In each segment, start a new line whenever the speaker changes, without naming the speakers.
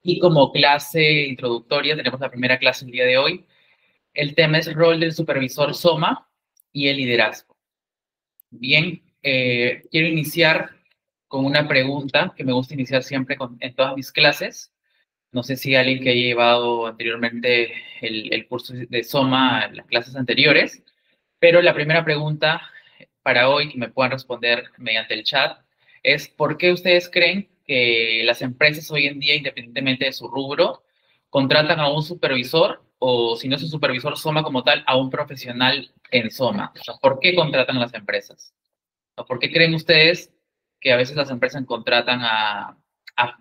Y como clase introductoria, tenemos la primera clase el día de hoy. El tema es el rol del supervisor SOMA y el liderazgo. Bien, quiero iniciar con una pregunta que me gusta iniciar siempre en todas mis clases. No sé si alguien que haya llevado anteriormente el curso de SOMA en las clases anteriores, pero la primera pregunta para hoy que me puedan responder mediante el chat es ¿por qué ustedes creen que las empresas hoy en día, independientemente de su rubro, contratan a un supervisor o si no es un supervisor SOMA como tal, a un profesional en SOMA? O sea, ¿por qué contratan las empresas? ¿O por qué creen ustedes que a veces las empresas contratan a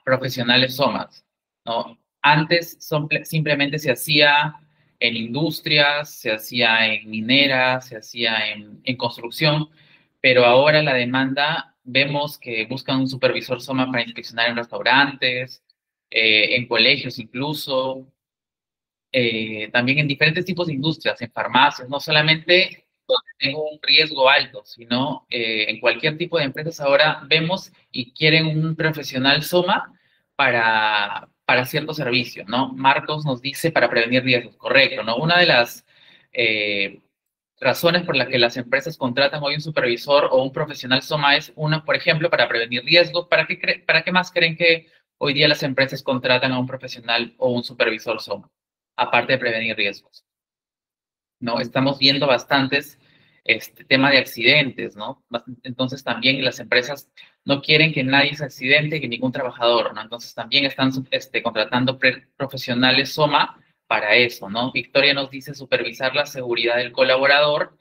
profesionales SOMAs? ¿No? Antes simplemente se hacía en industrias, se hacía en mineras, se hacía en construcción, pero ahora la demanda vemos que buscan un supervisor SOMA para inspeccionar en restaurantes, en colegios incluso, también en diferentes tipos de industrias, en farmacias, no solamente donde tengo un riesgo alto, sino en cualquier tipo de empresas ahora vemos y quieren un profesional SOMA para cierto servicio, ¿no? Marcos nos dice para prevenir riesgos, correcto, ¿no? Una de las eh, razones por las que las empresas contratan hoy un supervisor o un profesional SOMA es una, por ejemplo, para prevenir riesgos. ¿Para qué más creen que hoy día las empresas contratan a un profesional o un supervisor SOMA? Aparte de prevenir riesgos, ¿no? Estamos viendo bastantes tema de accidentes, ¿no? Entonces también las empresas no quieren que nadie se accidente, que ningún trabajador, ¿no? Entonces también están contratando profesionales SOMA para eso, ¿no? Victoria nos dice supervisar la seguridad del colaborador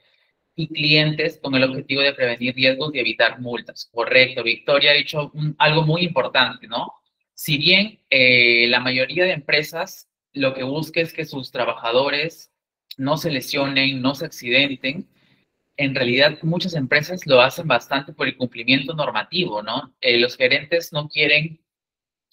y clientes con el objetivo de prevenir riesgos y evitar multas. Correcto, Victoria ha dicho algo muy importante, ¿no? Si bien la mayoría de empresas lo que busca es que sus trabajadores no se lesionen, no se accidenten, en realidad muchas empresas lo hacen bastante por el cumplimiento normativo, ¿no? Los gerentes no quieren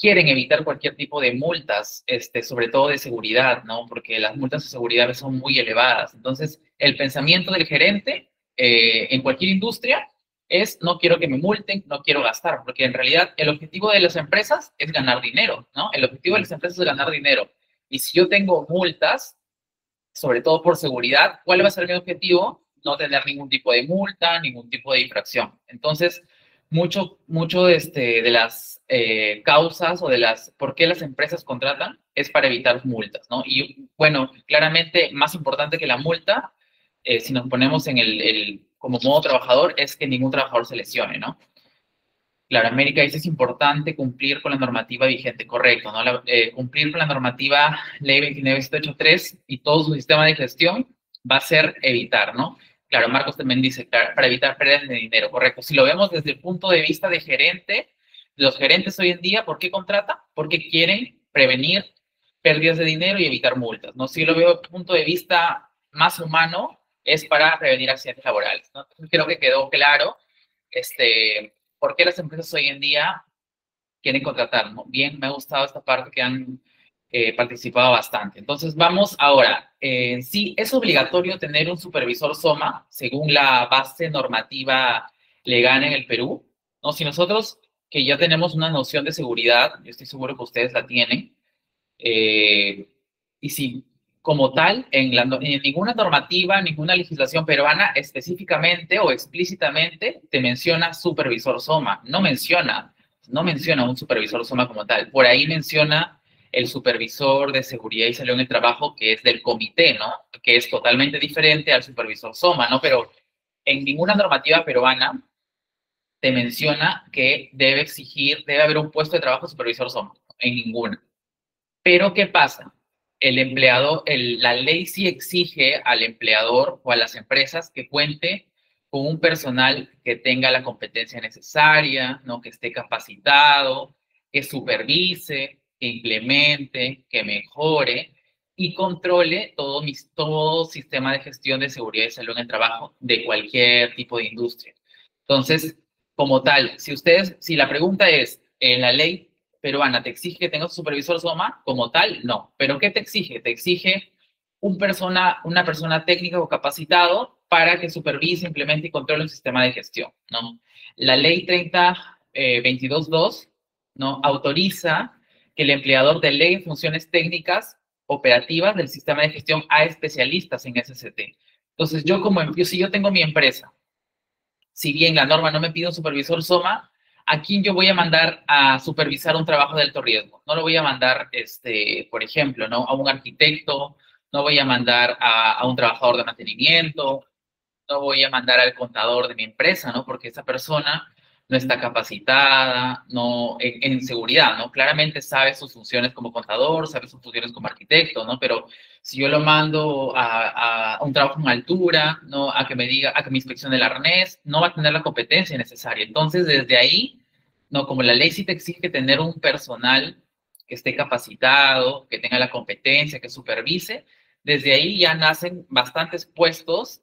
evitar cualquier tipo de multas, sobre todo de seguridad, ¿no? Porque las multas de seguridad son muy elevadas. Entonces, el pensamiento del gerente en cualquier industria es no quiero que me multen, no quiero gastar, porque en realidad el objetivo de las empresas es ganar dinero, ¿no? El objetivo de las empresas es ganar dinero. Y si yo tengo multas, sobre todo por seguridad, ¿cuál va a ser mi objetivo? No tener ningún tipo de multa, ningún tipo de infracción. Entonces, mucho de las causas o de las por qué las empresas contratan es para evitar multas, ¿no? Y bueno, claramente más importante que la multa, si nos ponemos en como modo trabajador, es que ningún trabajador se lesione, ¿no? Claro, América dice es importante cumplir con la normativa vigente, correcto, ¿no? Cumplir con la normativa Ley 29783 y todo su sistema de gestión va a ser evitar, ¿no? Claro, Marcos también dice, claro, para evitar pérdidas de dinero, correcto. Si lo vemos desde el punto de vista de gerente, los gerentes hoy en día, ¿por qué contratan? Porque quieren prevenir pérdidas de dinero y evitar multas, ¿no? Si lo veo desde el punto de vista más humano, es para prevenir accidentes laborales, ¿no? Entonces, creo que quedó claro, por qué las empresas hoy en día quieren contratar, ¿no? Bien, me ha gustado esta parte que han participado bastante. Entonces, vamos ahora. Sí, es obligatorio tener un supervisor SOMA, según la base normativa legal en el Perú, ¿no? Si nosotros, que ya tenemos una noción de seguridad, yo estoy seguro que ustedes la tienen, eh, y si como tal, en ninguna normativa, ninguna legislación peruana específicamente o explícitamente te menciona supervisor SOMA, no menciona un supervisor SOMA como tal. Por ahí menciona el supervisor de seguridad y salud en el trabajo, que es del comité, ¿no? Que es totalmente diferente al supervisor SOMA, ¿no? Pero en ninguna normativa peruana te menciona que debe haber un puesto de trabajo supervisor SOMA, en ninguna. Pero ¿qué pasa? La ley sí exige al empleador o a las empresas que cuente con un personal que tenga la competencia necesaria, ¿no? Que esté capacitado, que supervise, que implemente, que mejore y controle todo sistema de gestión de seguridad y salud en el trabajo de cualquier tipo de industria. Entonces, como tal, si la pregunta es, ¿en la ley peruana te exige que tengas un supervisor SOMA? Como tal, no. ¿Pero qué te exige? Te exige una persona técnica o capacitado para que supervise, implemente y controle un sistema de gestión, ¿no? La ley 30, 22.2, ¿no? Autoriza que el empleador delegue funciones técnicas operativas del sistema de gestión a especialistas en SCT. Entonces, si yo tengo mi empresa, si bien la norma no me pide un supervisor SOMA, ¿a quién yo voy a mandar a supervisar un trabajo de alto riesgo? No lo voy a mandar, por ejemplo, ¿no? A un arquitecto, no voy a mandar a un trabajador de mantenimiento, no voy a mandar al contador de mi empresa, ¿no? Porque esa persona no está capacitada, no, en seguridad, ¿no? Claramente sabe sus funciones como contador, sabe sus funciones como arquitecto, ¿no? Pero si yo lo mando a un trabajo en altura, ¿no? A que me diga, a que me inspeccione el arnés, no va a tener la competencia necesaria. Entonces, desde ahí, ¿no? Como la ley sí te exige tener un personal que esté capacitado, que tenga la competencia, que supervise, desde ahí ya nacen bastantes puestos,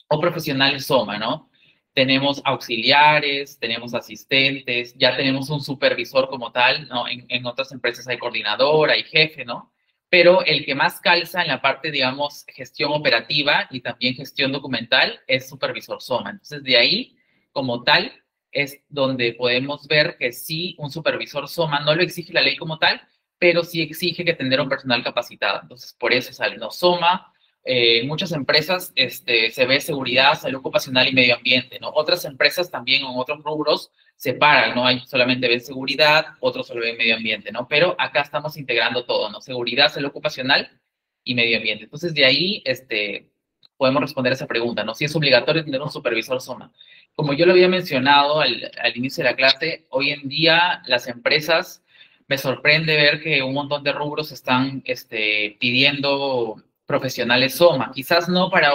o profesionales SOMA, ¿no? Tenemos auxiliares, tenemos asistentes, ya tenemos un supervisor como tal, ¿no? En otras empresas hay coordinador, hay jefe, ¿no? Pero el que más calza en la parte, digamos, gestión operativa y también gestión documental es supervisor SOMA. Entonces, de ahí, como tal, es donde podemos ver que sí, un supervisor SOMA no lo exige la ley como tal, pero sí exige que tener un personal capacitado. Entonces, por eso sale, ¿no? SOMA, muchas empresas se ve seguridad, salud ocupacional y medio ambiente, ¿no? Otras empresas también en otros rubros separan, ¿no? Hay solamente ven seguridad, otros solo ven medio ambiente, ¿no? Pero acá estamos integrando todo, ¿no? Seguridad, salud ocupacional y medio ambiente. Entonces, de ahí, podemos responder esa pregunta, ¿no? Si es obligatorio tener un supervisor SOMA. Como yo lo había mencionado al inicio de la clase, hoy en día las empresas, me sorprende ver que un montón de rubros están pidiendo profesionales SOMA. Quizás no para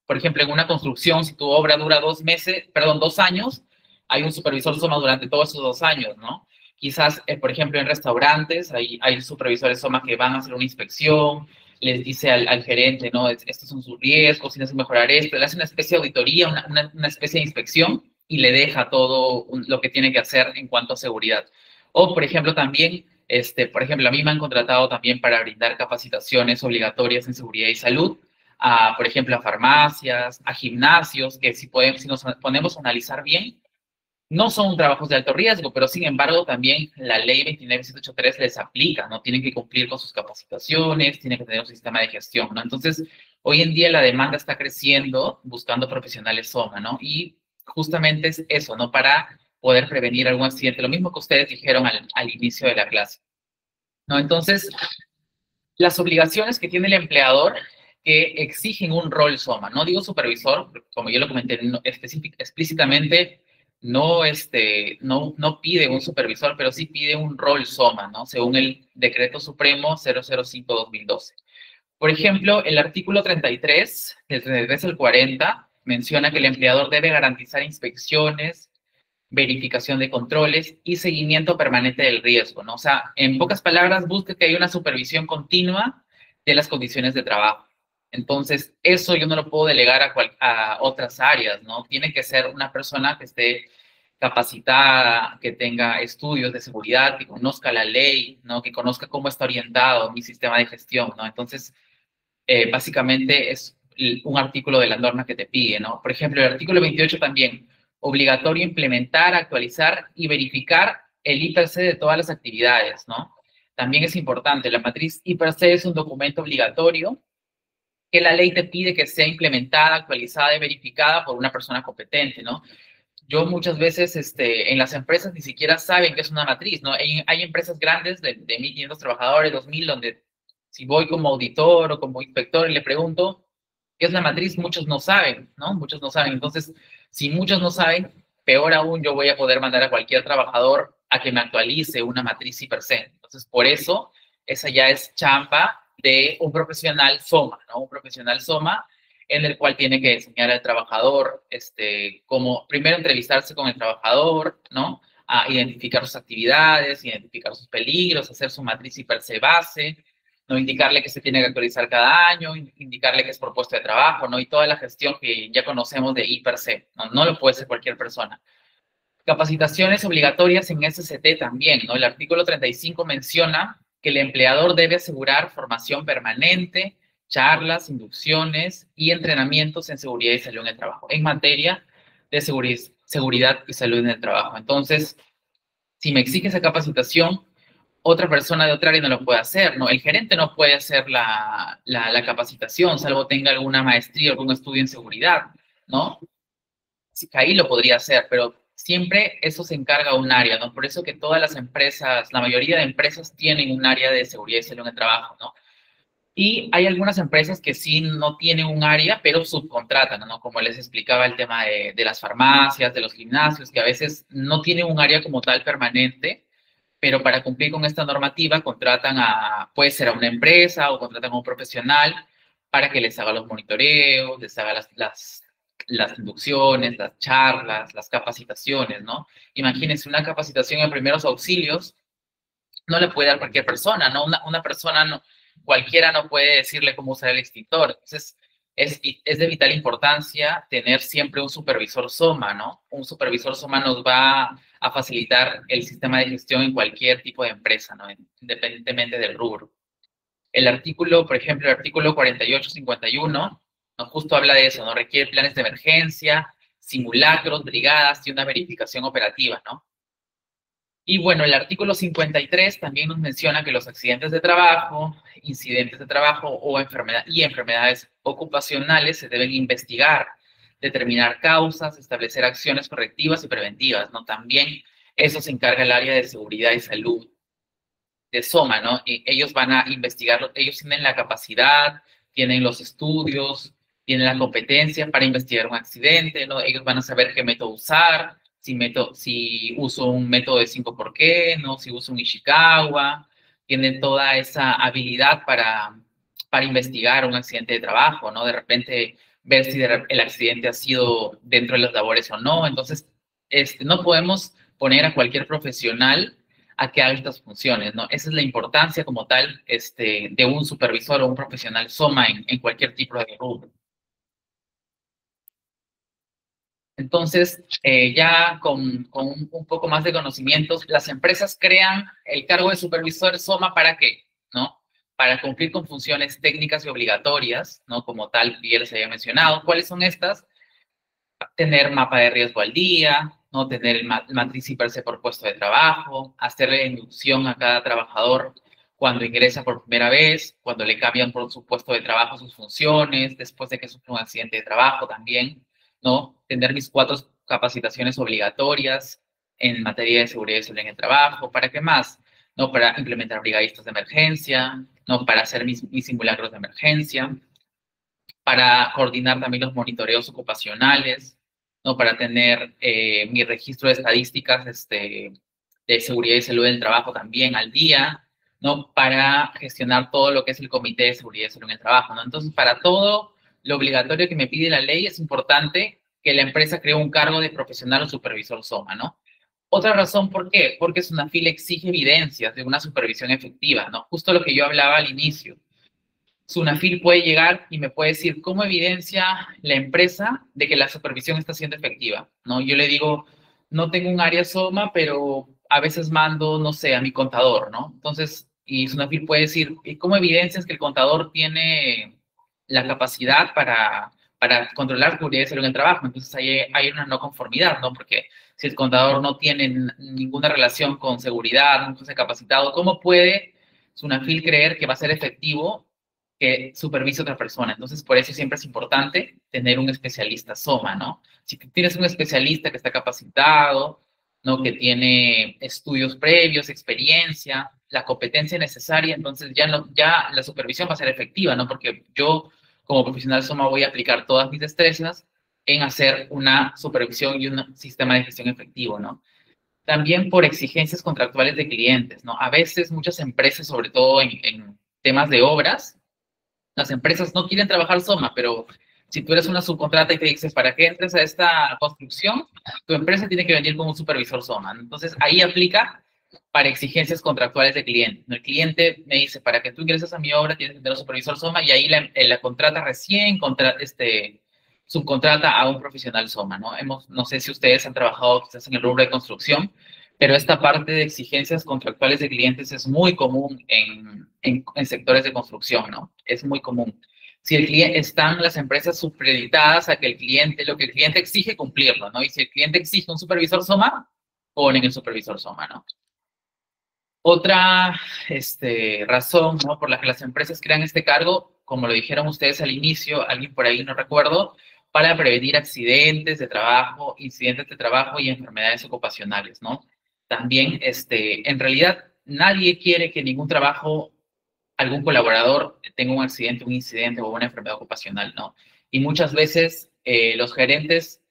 por ejemplo, en una construcción, si tu obra dura 2 meses, perdón, 2 años, hay un supervisor SOMA durante todos esos 2 años, ¿no? Quizás, por ejemplo, en restaurantes hay supervisores SOMA que van a hacer una inspección, les dice al gerente, ¿no? Estos son sus riesgos, tienes que mejorar esto, le hace una especie de auditoría, una especie de inspección y le deja todo lo que tiene que hacer en cuanto a seguridad. O, por ejemplo, también, por ejemplo, a mí me han contratado también para brindar capacitaciones obligatorias en seguridad y salud, por ejemplo, a farmacias, a gimnasios, que si nos ponemos a analizar bien, no son trabajos de alto riesgo, pero sin embargo también la ley 29783 les aplica, ¿no? Tienen que cumplir con sus capacitaciones, tienen que tener un sistema de gestión, ¿no? Entonces, hoy en día la demanda está creciendo buscando profesionales SOMA, ¿no? Y justamente es eso, ¿no? Para poder prevenir algún accidente, lo mismo que ustedes dijeron al inicio de la clase, ¿no? Entonces, las obligaciones que tiene el empleador que exigen un rol SOMA. No digo supervisor, como yo lo comenté explícitamente, no pide un supervisor, pero sí pide un rol SOMA, ¿no? Según el Decreto Supremo 005-2012. Por ejemplo, el artículo 33, del 33 al 40, menciona que el empleador debe garantizar inspecciones, verificación de controles y seguimiento permanente del riesgo, ¿no? O sea, en pocas palabras, busca que haya una supervisión continua de las condiciones de trabajo. Entonces, eso yo no lo puedo delegar a otras áreas, ¿no? Tiene que ser una persona que esté capacitada, que tenga estudios de seguridad, que conozca la ley, ¿no? Que conozca cómo está orientado mi sistema de gestión, ¿no? Entonces, básicamente es un artículo de la norma que te pide, ¿no? Por ejemplo, el artículo 28 también, obligatorio implementar, actualizar y verificar el IPC de todas las actividades, ¿no? También es importante, la matriz IPC es un documento obligatorio que la ley te pide que sea implementada, actualizada y verificada por una persona competente, ¿no? Yo muchas veces en las empresas ni siquiera saben que es una matriz, ¿no? Hay empresas grandes de 1.500 trabajadores, 2.000, donde si voy como auditor o como inspector y le pregunto qué es la matriz, muchos no saben, ¿no? Muchos no saben. Entonces, si muchos no saben, peor aún yo voy a poder mandar a cualquier trabajador a que me actualice una matriz y per se. Entonces, por eso, esa ya es chamba de un profesional SOMA, ¿no? Un profesional SOMA en el cual tiene que enseñar al trabajador, cómo primero entrevistarse con el trabajador, ¿no? A identificar sus actividades, identificar sus peligros, hacer su matriz y per se base, ¿no? Indicarle que se tiene que actualizar cada año, indicarle que es por puesto de trabajo, ¿no? Y toda la gestión que ya conocemos de I per se, ¿no? No lo puede hacer cualquier persona. Capacitaciones obligatorias en SCT también, ¿no? El artículo 35 menciona que el empleador debe asegurar formación permanente, charlas, inducciones y entrenamientos en seguridad y salud en el trabajo, en materia de seguridad y salud en el trabajo. Entonces, Si me exige esa capacitación, otra persona de otra área no lo puede hacer, ¿no? El gerente no puede hacer la capacitación, salvo tenga alguna maestría o algún estudio en seguridad, ¿no? Sí, ahí lo podría hacer, pero siempre eso se encarga un área, ¿no? Por eso que todas las empresas, la mayoría de empresas tienen un área de seguridad y salud en el trabajo, ¿no? Y hay algunas empresas que sí no tienen un área, pero subcontratan, ¿no? Como les explicaba el tema de las farmacias, de los gimnasios, que a veces no tienen un área como tal permanente, pero para cumplir con esta normativa contratan puede ser a una empresa o contratan a un profesional para que les haga los monitoreos, les haga las inducciones, las charlas, las capacitaciones, ¿no? Imagínense una capacitación en primeros auxilios, no le puede dar cualquier persona, ¿no? Una persona, no, cualquiera no puede decirle cómo usar el extintor. Entonces, es de vital importancia tener siempre un supervisor SOMA, ¿no? Un supervisor SOMA nos va a facilitar el sistema de gestión en cualquier tipo de empresa, ¿no? Independientemente del rubro. El artículo, por ejemplo, el artículo 4851, ¿no? Justo habla de eso, ¿no? Requiere planes de emergencia, simulacros, brigadas y una verificación operativa, ¿no? Y bueno, el artículo 53 también nos menciona que los accidentes de trabajo, incidentes de trabajo y enfermedades ocupacionales se deben investigar, determinar causas, establecer acciones correctivas y preventivas, ¿no? También eso se encarga el área de seguridad y salud de SOMA, ¿no? Y ellos van a investigar, ellos tienen la capacidad, tienen los estudios, tienen la competencia para investigar un accidente, ¿no? Ellos van a saber qué método usar, si uso un método de 5 por qué, ¿no? Si uso un Ishikawa, tienen toda esa habilidad para investigar un accidente de trabajo, ¿no? De repente ver si el accidente ha sido dentro de las labores o no. Entonces, no podemos poner a cualquier profesional a que haga estas funciones, ¿no? Esa es la importancia como tal de un supervisor o un profesional SOMA en cualquier tipo de rubro. Entonces, ya con un poco más de conocimientos, las empresas crean el cargo de supervisor SOMA ¿para qué? ¿No? Para cumplir con funciones técnicas y obligatorias, ¿no? Como tal, ya les había mencionado. ¿Cuáles son estas? Tener mapa de riesgo al día, no tener el matriz y per se por puesto de trabajo, hacerle inducción a cada trabajador cuando ingresa por primera vez, cuando le cambian por su puesto de trabajo sus funciones, después de que sufre un accidente de trabajo también, ¿no? Tener mis 4 capacitaciones obligatorias en materia de seguridad y salud en el trabajo. ¿Para qué más? ¿No? Para implementar brigadistas de emergencia, ¿no? Para hacer mis simulacros de emergencia, para coordinar también los monitoreos ocupacionales, ¿no? Para tener mi registro de estadísticas de seguridad y salud del trabajo también al día, ¿no? Para gestionar todo lo que es el Comité de Seguridad y Salud en el Trabajo, ¿no? Entonces, para todo lo obligatorio que me pide la ley, es importante que la empresa cree un cargo de profesional o supervisor SOMA, ¿no? Otra razón, ¿por qué? Porque SUNAFIL exige evidencias de una supervisión efectiva, ¿no? Justo lo que yo hablaba al inicio. Sunafil puede llegar y me puede decir cómo evidencia la empresa de que la supervisión está siendo efectiva, ¿no? Yo le digo, no tengo un área SOMA, pero a veces mando, no sé, a mi contador, ¿no? Entonces, y Sunafil puede decir, ¿y cómo evidencias que el contador tiene la capacidad para controlar seguridad y salud en el trabajo? Entonces, ahí hay una no conformidad, ¿no? Porque si el contador no tiene ninguna relación con seguridad, no está capacitado, ¿cómo puede Sunafil creer que va a ser efectivo que supervise a otra persona? Entonces, por eso siempre es importante tener un especialista SOMA, ¿no? Si tienes un especialista que está capacitado, ¿no? Que tiene estudios previos, experiencia, la competencia necesaria, entonces ya la supervisión va a ser efectiva, ¿no? Porque yo, como profesional SOMA, voy a aplicar todas mis destrezas en hacer una supervisión y un sistema de gestión efectivo, ¿no? También por exigencias contractuales de clientes, ¿no? A veces muchas empresas, sobre todo en temas de obras, las empresas no quieren trabajar SOMA, pero si tú eres una subcontrata y te dices, ¿para qué entres a esta construcción? Tu empresa tiene que venir con un supervisor SOMA. Entonces, ahí aplica para exigencias contractuales de cliente. El cliente me dice, para que tú ingreses a mi obra tienes que tener un supervisor SOMA, y ahí la contrata recién, subcontrata a un profesional SOMA, ¿no? No sé si ustedes han trabajado quizás en el rubro de construcción, pero esta parte de exigencias contractuales de clientes es muy común en sectores de construcción, ¿no? Es muy común. Si el cliente, están las empresas supeditadas a que lo que el cliente exige, cumplirlo, ¿no? Y si el cliente exige un supervisor SOMA, ponen el supervisor SOMA, ¿no? Otra razón, ¿no?, por la que las empresas crean este cargo, como lo dijeron ustedes al inicio, alguien por ahí no recuerdo, para prevenir accidentes de trabajo, incidentes de trabajo y enfermedades ocupacionales, ¿no? También, en realidad, nadie quiere que ningún trabajo, algún colaborador tenga un accidente, un incidente o una enfermedad ocupacional, ¿no? Y muchas veces los gerentes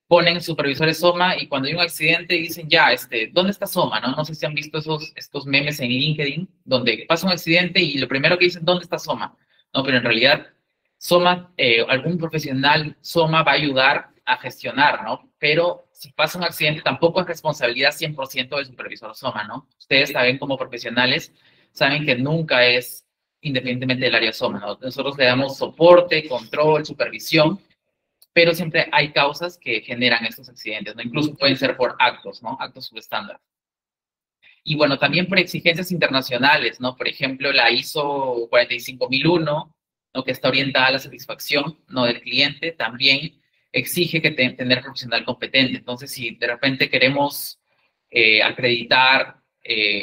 ponen supervisores SOMA y cuando hay un accidente dicen, ya, ¿dónde está SOMA? ¿No? No sé si han visto estos memes en LinkedIn, donde pasa un accidente y lo primero que dicen, ¿dónde está SOMA? No, pero en realidad, SOMA, algún profesional SOMA va a ayudar a gestionar, ¿no? Pero si pasa un accidente, tampoco es responsabilidad 100% del supervisor SOMA, ¿no? Ustedes saben como profesionales, saben que nunca es independientemente del área SOMA, ¿no? Nosotros le damos soporte, control, supervisión, pero siempre hay causas que generan estos accidentes, ¿no? Incluso pueden ser por actos, ¿no? Actos subestándar. Y bueno, también por exigencias internacionales, ¿no? Por ejemplo, la ISO 45001, ¿no?, que está orientada a la satisfacción, ¿no?, del cliente, también exige que tener profesional competente. Entonces, si de repente queremos acreditar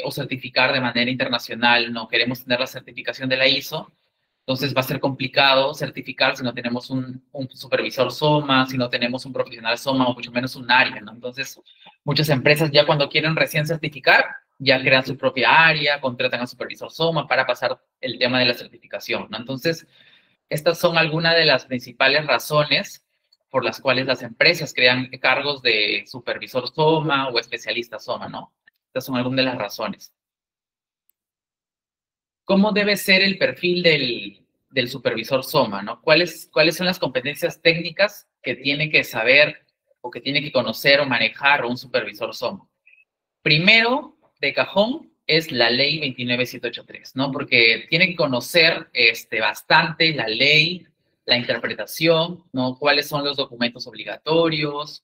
o certificar de manera internacional, ¿no?, queremos tener la certificación de la ISO, entonces va a ser complicado certificar si no tenemos un supervisor SOMA, si no tenemos un profesional SOMA o mucho menos un área, ¿no? Entonces, muchas empresas ya cuando quieren recién certificar, ya crean su propia área, contratan a supervisor SOMA para pasar el tema de la certificación, ¿no? Entonces, estas son algunas de las principales razones por las cuales las empresas crean cargos de supervisor SOMA o especialista SOMA, ¿no? Estas son algunas de las razones. ¿Cómo debe ser el perfil del supervisor SOMA, ¿no? ¿Cuáles son las competencias técnicas que tiene que saber o que tiene que conocer o manejar un supervisor SOMA? Primero, de cajón, es la ley 29783, ¿no? Porque tiene que conocer bastante la ley, la interpretación, ¿no? ¿Cuáles son los documentos obligatorios?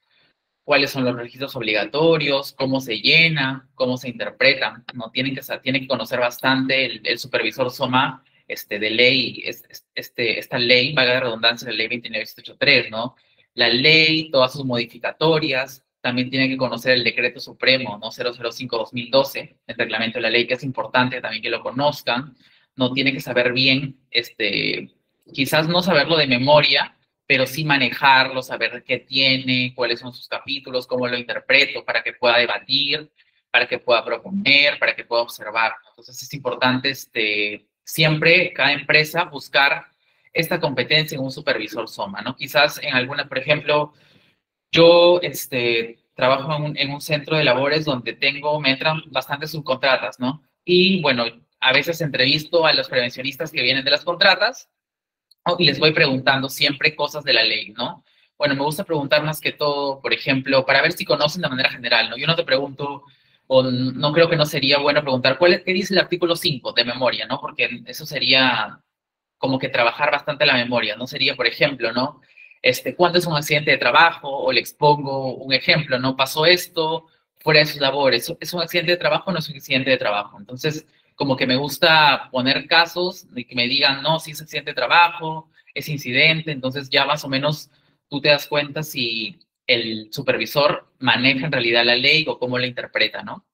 ¿Cuáles son los registros obligatorios? ¿Cómo se llenan? ¿Cómo se interpretan? ¿No? Tiene que conocer bastante el supervisor SOMA de ley, esta ley, valga la redundancia, la ley 29783, ¿no? La ley, todas sus modificatorias, también tiene que conocer el decreto supremo, ¿no? 005-2012, el reglamento de la ley, que es importante también que lo conozcan, ¿no? Tiene que saber bien, quizás no saberlo de memoria, pero sí manejarlo, saber qué tiene, cuáles son sus capítulos, cómo lo interpreto, para que pueda debatir, para que pueda proponer, para que pueda observar. Entonces es importante siempre, cada empresa, buscar esta competencia en un supervisor SOMA, ¿no? Quizás en alguna, por ejemplo, yo trabajo en un centro de labores donde me entran bastantes subcontratas, ¿no? Y bueno, a veces entrevisto a los prevencionistas que vienen de las contratas, y les voy preguntando siempre cosas de la ley, ¿no? Bueno, me gusta preguntar más que todo, por ejemplo, para ver si conocen de manera general, ¿no? Yo no te pregunto, o no creo que no sería bueno preguntar, ¿qué dice el artículo 5 de memoria, ¿no? Porque eso sería como que trabajar bastante la memoria, ¿no? Sería, por ejemplo, ¿no? ¿Cuándo es un accidente de trabajo? O le expongo un ejemplo, ¿no? Pasó esto fuera de sus labores. ¿Es un accidente de trabajo o no es un accidente de trabajo? Entonces, como que me gusta poner casos de que me digan, no, si es accidente de trabajo, es incidente, entonces ya más o menos tú te das cuenta si el supervisor maneja en realidad la ley o cómo la interpreta, ¿no?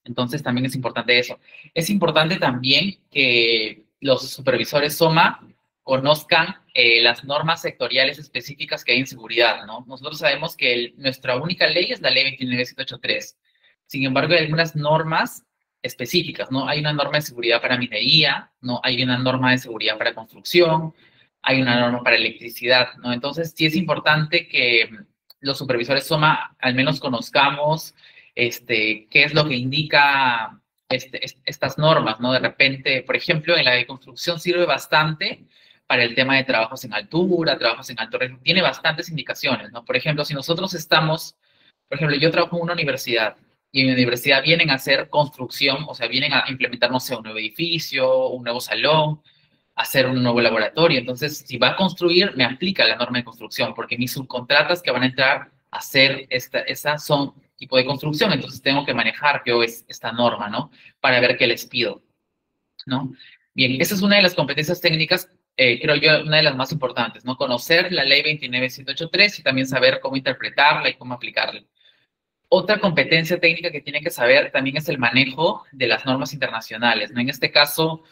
Entonces también es importante eso. Es importante también que los supervisores SOMA conozcan las normas sectoriales específicas que hay en seguridad, ¿no? Nosotros sabemos que nuestra única ley es la ley 29783. Sin embargo, hay algunas normas específicas, ¿no? Hay una norma de seguridad para minería, ¿no? Hay una norma de seguridad para construcción, hay una norma para electricidad, ¿no? Entonces, sí es importante que los supervisores SOMA al menos conozcamos qué es lo que indica estas normas, ¿no? De repente, por ejemplo, en la de construcción sirve bastante para el tema de trabajos en altura, trabajos en alto riesgo, tiene bastantes indicaciones, ¿no? Por ejemplo, si nosotros estamos, por ejemplo, yo trabajo en una universidad y en mi universidad vienen a hacer construcción, o sea, vienen a implementar, no sé, un nuevo edificio, un nuevo salón, hacer un nuevo laboratorio. Entonces, si va a construir, me aplica la norma de construcción, porque mis subcontratas que van a entrar a hacer esas son tipo de construcción, entonces tengo que manejar yo esta norma, ¿no? Para ver qué les pido, ¿no? Bien, esa es una de las competencias técnicas, creo yo, una de las más importantes, ¿no? Conocer la ley 29783 y también saber cómo interpretarla y cómo aplicarla. Otra competencia técnica que tiene que saber también es el manejo de las normas internacionales, ¿no? En este caso,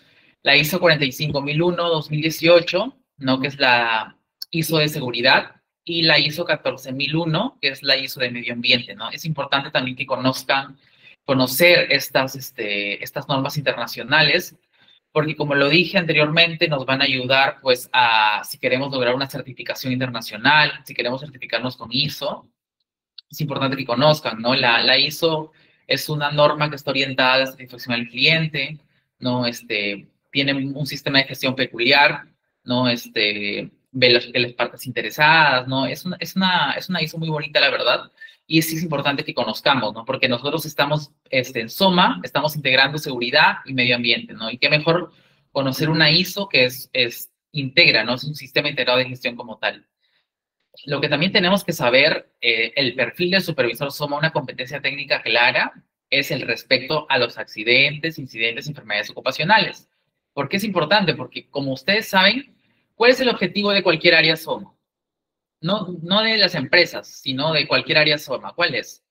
la ISO 45001-2018, ¿no? Que es la ISO de seguridad, y la ISO 14001, que es la ISO de medio ambiente, ¿no? Es importante también que conocer estas normas internacionales, porque como lo dije anteriormente, nos van a ayudar, pues, si queremos lograr una certificación internacional, si queremos certificarnos con ISO, es importante que conozcan, ¿no? La ISO es una norma que está orientada a la satisfacción al cliente, ¿no? Tiene un sistema de gestión peculiar, ¿no? Ve las partes interesadas, ¿no? Es una ISO muy bonita, la verdad, y sí es importante que conozcamos, ¿no? Porque nosotros estamos, en SOMA, estamos integrando seguridad y medio ambiente, ¿no? Y qué mejor conocer una ISO que integra, ¿no? Es un sistema integrado de gestión como tal. Lo que también tenemos que saber, el perfil del supervisor SOMA, una competencia técnica clara, es el respecto a los accidentes, incidentes, enfermedades ocupacionales. ¿Por qué es importante? Porque, como ustedes saben, ¿cuál es el objetivo de cualquier área SOMA? No de las empresas, sino de cualquier área SOMA. ¿Cuál es?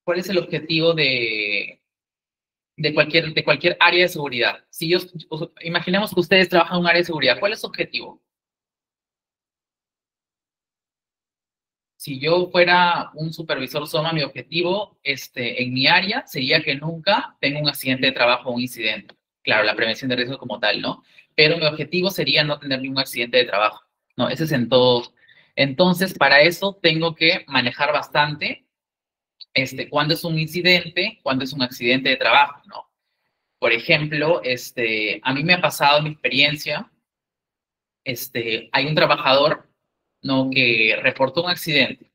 ¿Cuál es el objetivo de cualquier área de seguridad? Si imaginemos que ustedes trabajan en un área de seguridad, ¿cuál es su objetivo? Si yo fuera un supervisor SOMA, mi objetivo en mi área sería que nunca tenga un accidente de trabajo o un incidente. Claro, la prevención de riesgo como tal, ¿no? Pero mi objetivo sería no tener ningún accidente de trabajo, ¿no? Ese es en todos. Entonces, para eso tengo que manejar bastante cuándo es un incidente, cuándo es un accidente de trabajo, ¿no? Por ejemplo, a mí me ha pasado en mi experiencia, hay un trabajador, ¿no? Que reportó un accidente,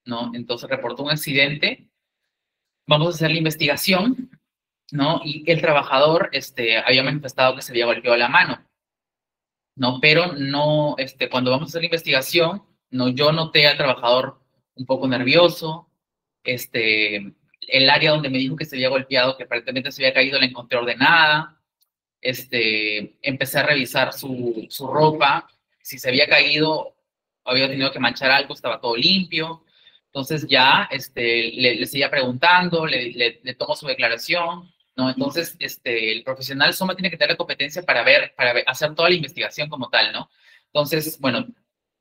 ¿no? Entonces reportó un accidente, vamos a hacer la investigación, ¿no? Y el trabajador, había manifestado que se había golpeado la mano, ¿no? Pero no, cuando vamos a hacer la investigación, no, yo noté al trabajador un poco nervioso, el área donde me dijo que se había golpeado, que aparentemente se había caído, la encontré ordenada, empecé a revisar su ropa, si se había caído, había tenido que manchar algo, estaba todo limpio. Entonces ya le seguía preguntando, le tomo su declaración, ¿no? Entonces el profesional SOMA tiene que tener la competencia hacer toda la investigación como tal, ¿no? Entonces, bueno,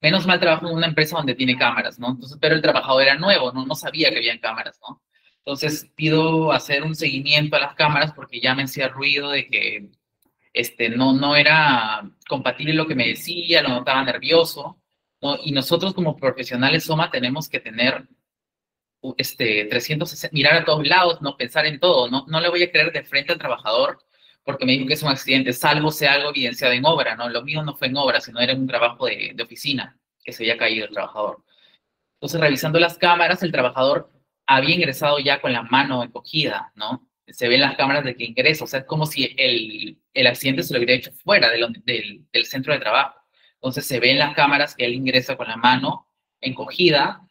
menos mal trabajo en una empresa donde tiene cámaras, ¿no? Entonces, pero el trabajador era nuevo, ¿no? No sabía que habían cámaras, ¿no? Entonces pido hacer un seguimiento a las cámaras porque ya me hacía ruido de que no era compatible lo que me decía, lo notaba nervioso, ¿no? Y nosotros como profesionales SOMA tenemos que tener 360, mirar a todos lados, no pensar en todo, no le voy a creer de frente al trabajador porque me dijo que es un accidente, salvo sea algo evidenciado en obra, ¿no? Lo mío no fue en obra, sino era un trabajo de oficina, que se había caído el trabajador. Entonces, revisando las cámaras, el trabajador había ingresado ya con la mano encogida, ¿no? Se ven las cámaras de que ingresa, o sea, es como si el accidente se lo hubiera hecho fuera del centro de trabajo. Entonces, se ven las cámaras que él ingresa con la mano encogida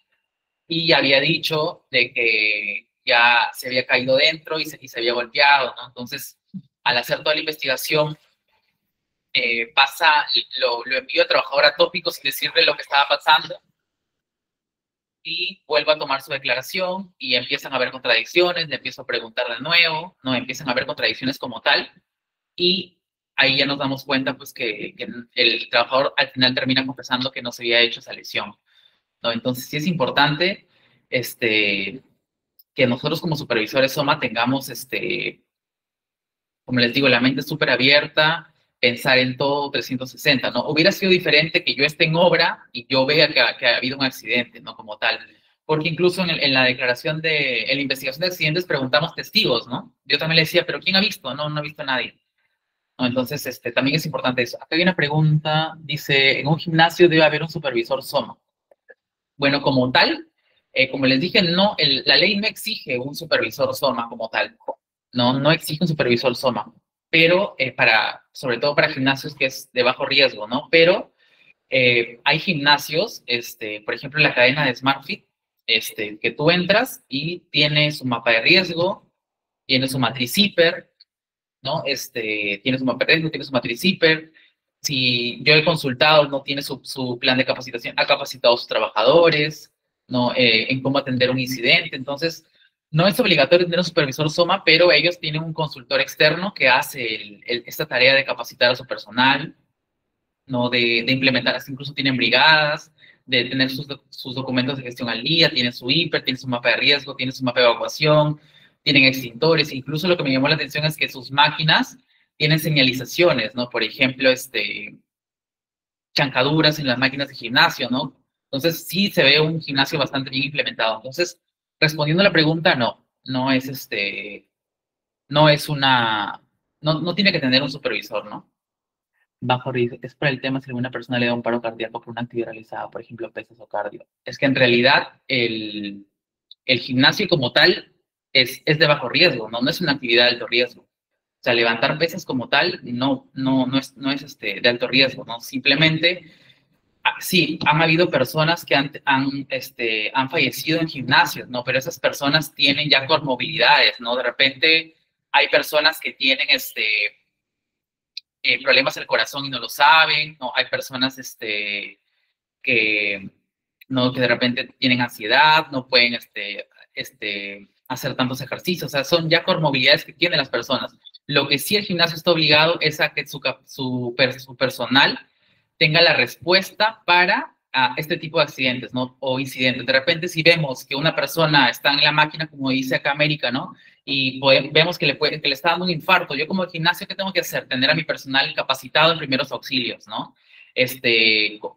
y había dicho de que ya se había caído dentro y se había golpeado, ¿no? Entonces, al hacer toda la investigación, lo envío al trabajador a tópico sin decirle lo que estaba pasando y vuelvo a tomar su declaración y empiezan a haber contradicciones, le empiezo a preguntar de nuevo, no empiezan a haber contradicciones como tal y ahí ya nos damos cuenta pues que el trabajador al final termina confesando que no se había hecho esa lesión, ¿no? Entonces sí es importante que nosotros como supervisores SOMA tengamos como les digo, la mente súper abierta, pensar en todo 360, ¿no? Hubiera sido diferente que yo esté en obra y yo vea que ha habido un accidente, ¿no? Como tal. Porque incluso en la declaración en la investigación de accidentes preguntamos testigos, ¿no? Yo también le decía, ¿pero quién ha visto? No ha visto a nadie. ¿No? Entonces, también es importante eso. Acá hay una pregunta, dice, ¿en un gimnasio debe haber un supervisor SOMA? Bueno, como tal, como les dije, no, la ley no exige un supervisor SOMA como tal. No exige un supervisor SOMA, pero sobre todo para gimnasios que es de bajo riesgo, ¿no? Pero hay gimnasios, por ejemplo, la cadena de SmartFit, que tú entras y tiene su mapa de riesgo, tiene su matriz CIPER, ¿no? Tiene su mapa de riesgo, tiene su matriz CIPER. Si yo he consultado, no tiene su plan de capacitación, ha capacitado a sus trabajadores, ¿no? En cómo atender un incidente. Entonces, no es obligatorio tener un supervisor SOMA, pero ellos tienen un consultor externo que hace esta tarea de capacitar a su personal, ¿no? De implementar, así incluso tienen brigadas, de tener sus documentos de gestión al día, tienen su hiper, tienen su mapa de riesgo, tienen su mapa de evacuación, tienen extintores. Incluso lo que me llamó la atención es que sus máquinas tienen señalizaciones, ¿no? Por ejemplo, chancaduras en las máquinas de gimnasio, ¿no? Entonces, sí se ve un gimnasio bastante bien implementado. Entonces, respondiendo a la pregunta, no, no es una, no tiene que tener un supervisor, ¿no? Bajo riesgo es para el tema si alguna persona le da un paro cardíaco por una actividad realizada, por ejemplo, pesas o cardio. Es que en realidad el gimnasio como tal es de bajo riesgo, ¿no? No es una actividad de alto riesgo. O sea, levantar pesas como tal no es de alto riesgo, ¿no? Simplemente, sí, han habido personas que han fallecido en gimnasios, ¿no? Pero esas personas tienen ya comorbilidades, ¿no? De repente hay personas que tienen problemas del corazón y no lo saben, ¿no? Hay personas que, ¿no? Que de repente tienen ansiedad, no pueden hacer tantos ejercicios, o sea, son ya comorbilidades que tienen las personas. Lo que sí el gimnasio está obligado es a que su personal tenga la respuesta para este tipo de accidentes, ¿no? O incidentes. De repente, si vemos que una persona está en la máquina, como dice acá América, ¿no? Y vemos que le está dando un infarto. Yo como gimnasio, ¿qué tengo que hacer? Tener a mi personal capacitado en primeros auxilios, ¿no?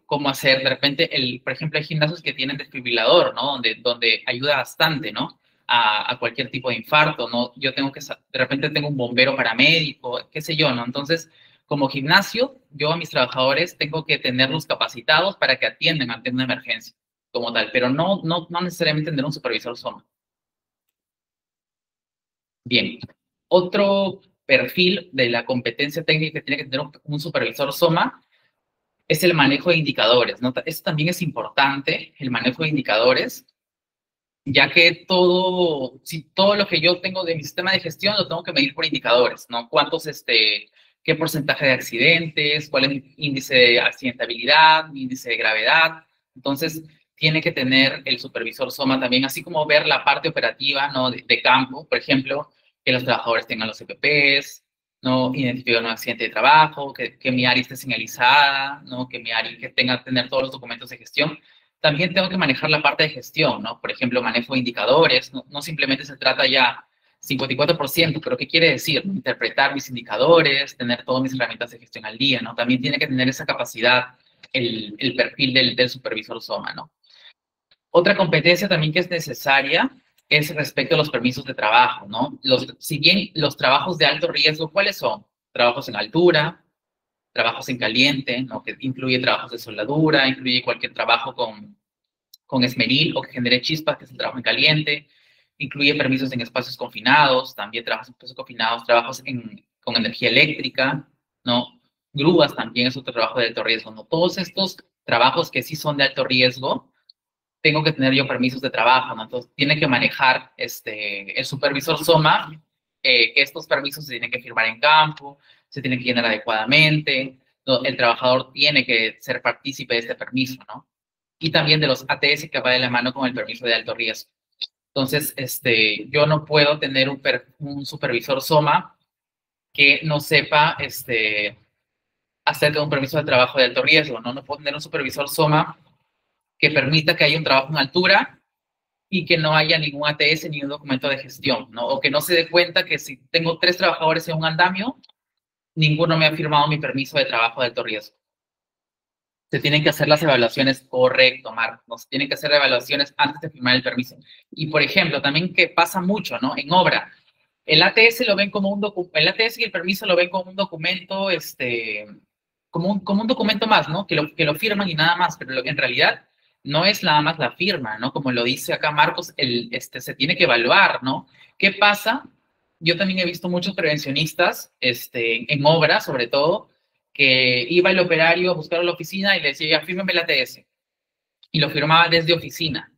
Cómo hacer, de repente, por ejemplo, hay gimnasios que tienen desfibrilador, ¿no? Donde ayuda bastante, ¿no? A cualquier tipo de infarto, ¿no? Yo tengo de repente tengo un bombero paramédico, qué sé yo, ¿no? Entonces, como gimnasio, yo a mis trabajadores tengo que tenerlos capacitados para que atiendan ante una emergencia como tal, pero no necesariamente tener un supervisor SOMA. Bien, otro perfil de la competencia técnica que tiene que tener un supervisor SOMA es el manejo de indicadores, ¿no? Esto también es importante, el manejo de indicadores, ya que todo lo que yo tengo de mi sistema de gestión lo tengo que medir por indicadores, ¿no? Qué porcentaje de accidentes, cuál es el índice de accidentabilidad, índice de gravedad. Entonces, tiene que tener el supervisor SOMA también, así como ver la parte operativa, ¿no? De campo, por ejemplo, que los trabajadores tengan los EPPs, ¿no? Identificar un accidente de trabajo, que mi área esté señalizada, ¿no? Que mi área tener todos los documentos de gestión. También tengo que manejar la parte de gestión, ¿no? Por ejemplo, manejo de indicadores, no simplemente se trata ya 54%, pero ¿qué quiere decir? Interpretar mis indicadores, tener todas mis herramientas de gestión al día, ¿no? También tiene que tener esa capacidad el perfil del supervisor SOMA, ¿no? Otra competencia también que es necesaria es respecto a los permisos de trabajo, ¿no? Si bien los trabajos de alto riesgo, ¿cuáles son? Trabajos en altura, trabajos en caliente, ¿no? Que incluye trabajos de soldadura, incluye cualquier trabajo con esmeril o que genere chispas, que es el trabajo en caliente, incluye permisos en espacios confinados, también trabajos en espacios confinados, trabajos con energía eléctrica, ¿no? Grúas también es otro trabajo de alto riesgo, ¿no? Todos estos trabajos que sí son de alto riesgo, tengo que tener yo permisos de trabajo, ¿no? Entonces, tiene que manejar el supervisor SOMA, que estos permisos se tienen que firmar en campo, se tienen que llenar adecuadamente, ¿no? El trabajador tiene que ser partícipe de este permiso, ¿no? Y también de los ATS que va de la mano con el permiso de alto riesgo. Entonces, yo no puedo tener un supervisor SOMA que no sepa acerca de un permiso de trabajo de alto riesgo, ¿no? No puedo tener un supervisor SOMA que permita que haya un trabajo en altura y que no haya ningún ATS ni un documento de gestión, ¿no? O que no se dé cuenta que si tengo 3 trabajadores en un andamio, ninguno me ha firmado mi permiso de trabajo de alto riesgo. Se tienen que hacer las evaluaciones correcto, Marco, ¿no? Se tienen que hacer evaluaciones antes de firmar el permiso. Y, por ejemplo, también que pasa mucho, ¿no? En obra, el ATS lo ven como el ATS y el permiso lo ven como un documento, como un documento más, ¿no? Que lo firman y nada más, pero en realidad no es nada más la firma, ¿no? Como lo dice acá Marcos, se tiene que evaluar, ¿no? ¿Qué pasa? Yo también he visto muchos prevencionistas, en obra, sobre todo, que iba el operario a buscar a la oficina y le decía, ya, fírmeme el ATS. Y lo firmaba desde oficina.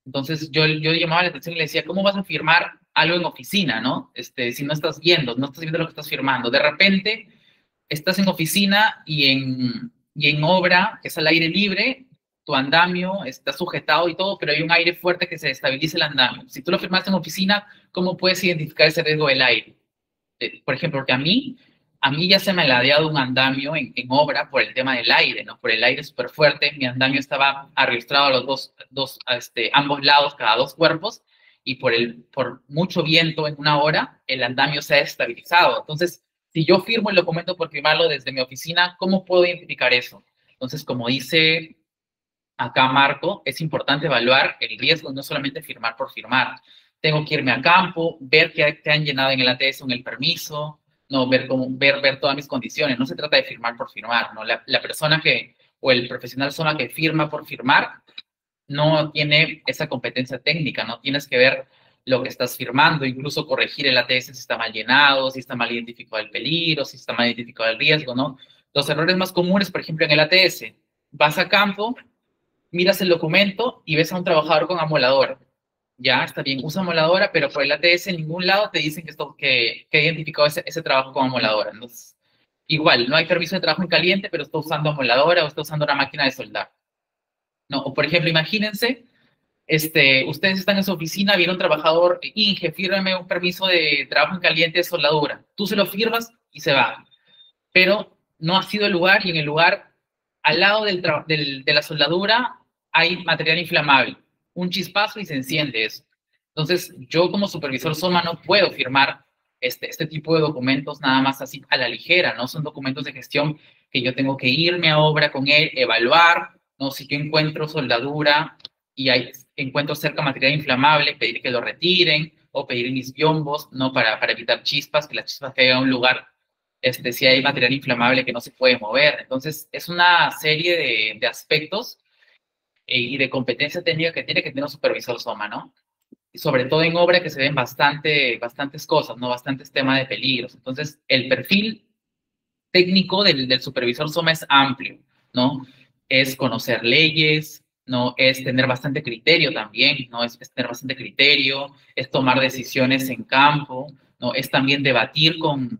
Entonces yo llamaba la atención y le decía, ¿cómo vas a firmar algo en oficina, no? Si no estás viendo lo que estás firmando. De repente estás en oficina y en obra, que es al aire libre, tu andamio está sujetado y todo, pero hay un aire fuerte que se estabiliza el andamio. Si tú lo firmaste en oficina, ¿cómo puedes identificar ese riesgo del aire? Por ejemplo, porque a mí ya se me ha ladeado un andamio en obra por el tema del aire, ¿no? Por el aire súper fuerte, mi andamio estaba arrastrado a los ambos lados, cada dos cuerpos, y por mucho viento en una hora, el andamio se ha estabilizado. Entonces, si yo firmo el documento por firmarlo desde mi oficina, ¿cómo puedo identificar eso? Entonces, como dice acá Marco, es importante evaluar el riesgo, no solamente firmar por firmar. Tengo que irme a campo, ver qué te han llenado en el ATS o en el permiso, no, ver todas mis condiciones. No se trata de firmar por firmar, ¿no? La persona o el profesional zona que firma por firmar no tiene esa competencia técnica, no tienes que ver lo que estás firmando, incluso corregir el ATS si está mal llenado, si está mal identificado el peligro, si está mal identificado el riesgo, ¿no? Los errores más comunes, por ejemplo, en el ATS, vas a campo, miras el documento y ves a un trabajador con amoladora. Ya, está bien, usa amoladora, pero por el ATS en ningún lado te dicen que ha identificado ese trabajo con amoladora. Entonces, igual, no hay permiso de trabajo en caliente, pero está usando amoladora o está usando una máquina de soldar. No, o por ejemplo, imagínense, ustedes están en su oficina, viene un trabajador, Inge, fírmame un permiso de trabajo en caliente de soldadura. Tú se lo firmas y se va. Pero no ha sido el lugar y en el lugar, al lado de la soldadura, hay material inflamable, un chispazo y se enciende eso. Entonces, yo como supervisor SOMA no puedo firmar este tipo de documentos nada más así a la ligera, ¿no? Son documentos de gestión que yo tengo que irme a obra con él, evaluar, ¿no? Si yo encuentro soldadura y encuentro cerca material inflamable, pedir que lo retiren o pedir mis biombos, ¿no? Para evitar chispas, que las chispas caigan a un lugar si hay material inflamable que no se puede mover. Entonces, es una serie de aspectos y de competencia técnica que tiene que tener un supervisor SOMA, ¿no? Y sobre todo en obra que se ven bastantes cosas, ¿no? Bastantes temas de peligros. Entonces, el perfil técnico del supervisor SOMA es amplio, ¿no? Es conocer leyes, ¿no? Es tener bastante criterio también, ¿no? Es tener bastante criterio, es tomar decisiones en campo, ¿no? Es también debatir con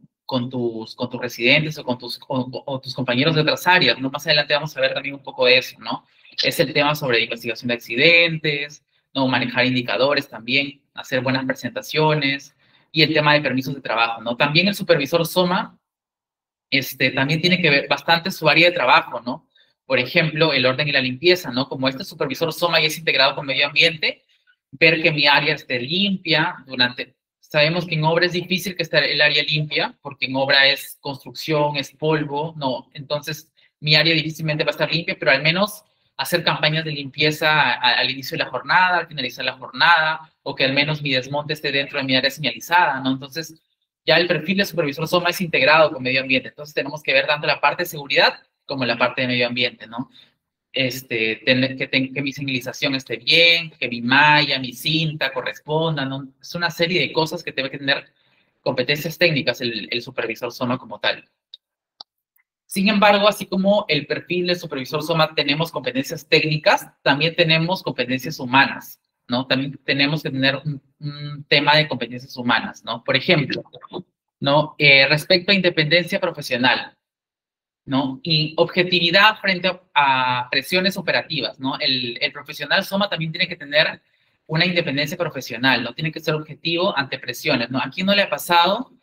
tus residentes o tus compañeros de otras áreas, ¿no? Más adelante vamos a ver también un poco de eso, ¿no? Es el tema sobre investigación de accidentes, ¿no? Manejar indicadores también, hacer buenas presentaciones y el tema de permisos de trabajo, ¿no? También el supervisor SOMA también tiene que ver bastante su área de trabajo, ¿no? Por ejemplo, el orden y la limpieza, ¿no? Como este supervisor SOMA ya es integrado con medio ambiente, ver que mi área esté limpia sabemos que en obra es difícil que esté el área limpia, porque en obra es construcción, es polvo, no, entonces mi área difícilmente va a estar limpia, pero al menos hacer campañas de limpieza al inicio de la jornada, al finalizar la jornada, o que al menos mi desmonte esté dentro de mi área señalizada, ¿no? Entonces, ya el perfil de supervisor SOMA es integrado con medio ambiente. Entonces tenemos que ver tanto la parte de seguridad como la parte de medio ambiente, ¿no? Que mi señalización esté bien, que mi malla, mi cinta correspondan, ¿no? Es una serie de cosas que debe tener competencias técnicas el supervisor SOMA como tal. Sin embargo, así como el perfil del supervisor SOMA tenemos competencias técnicas, también tenemos competencias humanas, ¿no? También tenemos que tener un tema de competencias humanas, ¿no? Por ejemplo, ¿no? Respecto a independencia profesional, ¿no? Y objetividad frente a presiones operativas, ¿no? El profesional SOMA también tiene que tener una independencia profesional, ¿no? Tiene que ser objetivo ante presiones, ¿no? ¿A quién no le ha pasado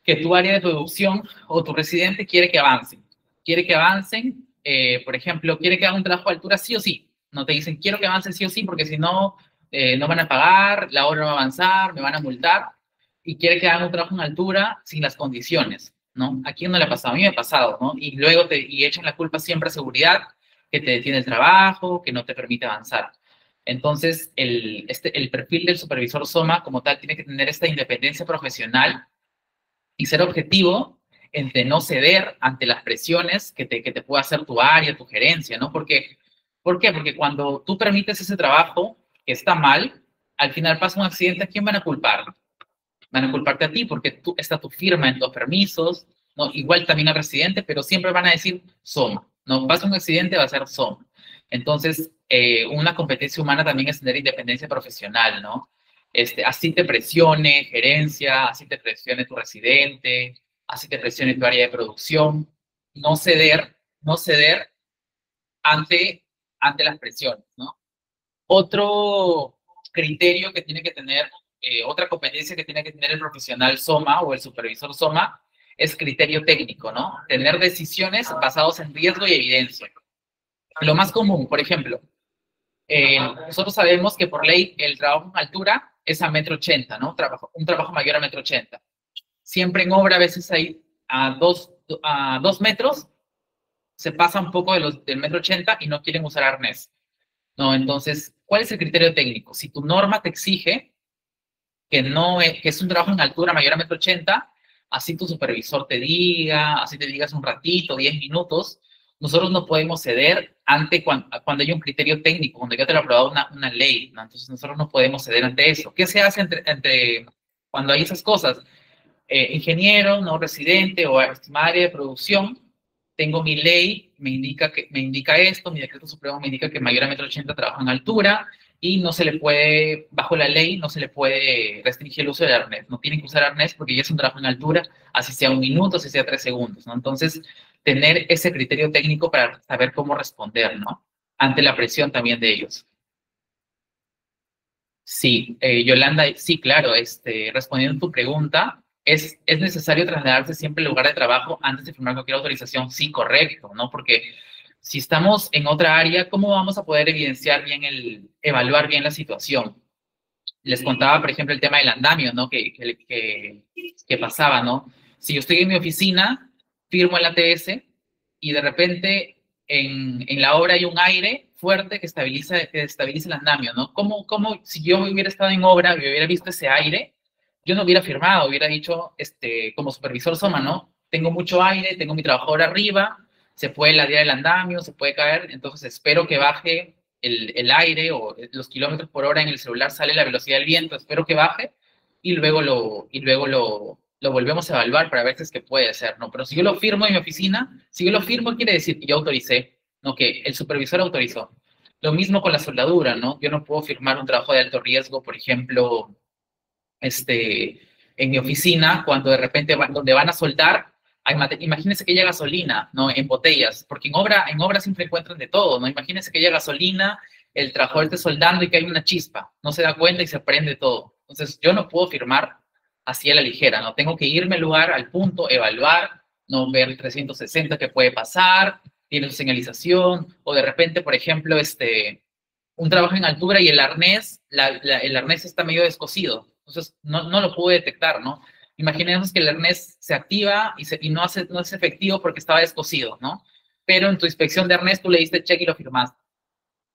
que tu área de producción o tu residente quiere que avancen? Quiere que avancen, por ejemplo, quiere que hagan un trabajo a altura sí o sí. No te dicen, quiero que avancen sí o sí, porque si no, no van a pagar, la obra no va a avanzar, me van a multar. Y quiere que hagan un trabajo en altura sin las condiciones, ¿no? ¿A quién no le ha pasado? A mí me ha pasado, ¿no? Y luego echan la culpa siempre a seguridad, que te detiene el trabajo, que no te permite avanzar. Entonces, el perfil del supervisor SOMA como tal tiene que tener esta independencia profesional y ser objetivo entre no ceder ante las presiones que te pueda hacer tu área, tu gerencia, ¿no? ¿Por qué? Porque cuando tú permites ese trabajo que está mal, al final pasa un accidente, ¿a quién van a culpar? Van a culparte a ti porque está tu firma en los permisos, ¿no? Igual también al residente, pero siempre van a decir SOMA, ¿no? Pasa un accidente, va a ser SOMA. Entonces, una competencia humana también es tener independencia profesional, ¿no? Así te presione gerencia, así te presione tu residente, así te presione tu área de producción, no ceder ante ante las presiones, ¿no? Otro criterio que tiene que tener, otra competencia que tiene que tener el profesional SOMA o el supervisor SOMA es criterio técnico, ¿no? Tener decisiones basadas en riesgo y evidencia. Lo más común, por ejemplo, nosotros sabemos que por ley el trabajo en altura es a 1,80 m, ¿no? Un trabajo mayor a 1,80 m. Siempre en obra a veces hay a 2 metros, se pasa un poco del 1,80 m y no quieren usar arnés. No, entonces, ¿cuál es el criterio técnico? Si tu norma te exige que es un trabajo en altura mayor a 1,80 m, así tu supervisor te diga, así te digas un ratito, 10 minutos, nosotros no podemos ceder ante cuando hay un criterio técnico, cuando ya te lo ha aprobado una ley, ¿no? Entonces nosotros no podemos ceder ante eso. ¿Qué se hace cuando hay esas cosas? Ingeniero, no residente o estimada área de producción, tengo mi ley, me indica esto, mi decreto supremo me indica que mayor a 1,80 m trabaja en altura y no se le puede, bajo la ley, no se le puede restringir el uso del arnés. No tienen que usar arnés porque ya es un trabajo en altura, así sea 1 minuto, así sea 3 segundos, ¿no? Entonces, tener ese criterio técnico para saber cómo responder, ¿no? Ante la presión también de ellos. Sí, Yolanda, sí, claro, respondiendo a tu pregunta, ¿es necesario trasladarse siempre al lugar de trabajo antes de firmar cualquier autorización? Sí, correcto, ¿no? Porque si estamos en otra área, ¿cómo vamos a poder evaluar bien la situación? Les contaba, por ejemplo, el tema del andamio, ¿no? Que pasaba, ¿no? Si yo estoy en mi oficina, firmo el ATS y de repente en la obra hay un aire fuerte que estabiliza el andamio, ¿no? Si yo hubiera estado en obra y hubiera visto ese aire, yo no hubiera firmado, hubiera dicho, como supervisor SOMA, ¿no? Tengo mucho aire, tengo mi trabajador arriba, se puede ladear el andamio, se puede caer, entonces espero que baje el aire o los kilómetros por hora en el celular sale la velocidad del viento, espero que baje y luego lo volvemos a evaluar para ver si es que puede ser, ¿no? Pero si yo lo firmo en mi oficina, si yo lo firmo quiere decir que yo autoricé, ¿no? Que el supervisor autorizó. Lo mismo con la soldadura, ¿no? Yo no puedo firmar un trabajo de alto riesgo, por ejemplo, en mi oficina, cuando de repente donde van a soldar, imagínense que haya gasolina, ¿no? En botellas, porque en obra siempre encuentran de todo, ¿no? Imagínense que haya gasolina, el trabajador esté soldando y que hay una chispa, no se da cuenta y se prende todo. Entonces, yo no puedo firmar así a la ligera, ¿no? Tengo que irme al lugar, al punto, evaluar, no ver 360 qué puede pasar, tiene su señalización, o de repente, por ejemplo, un trabajo en altura y el arnés, el arnés está medio descosido, entonces no lo pude detectar, ¿no? Imaginemos que el arnés se activa y no es efectivo porque estaba descosido, ¿no? Pero en tu inspección de arnés tú le diste check y lo firmaste.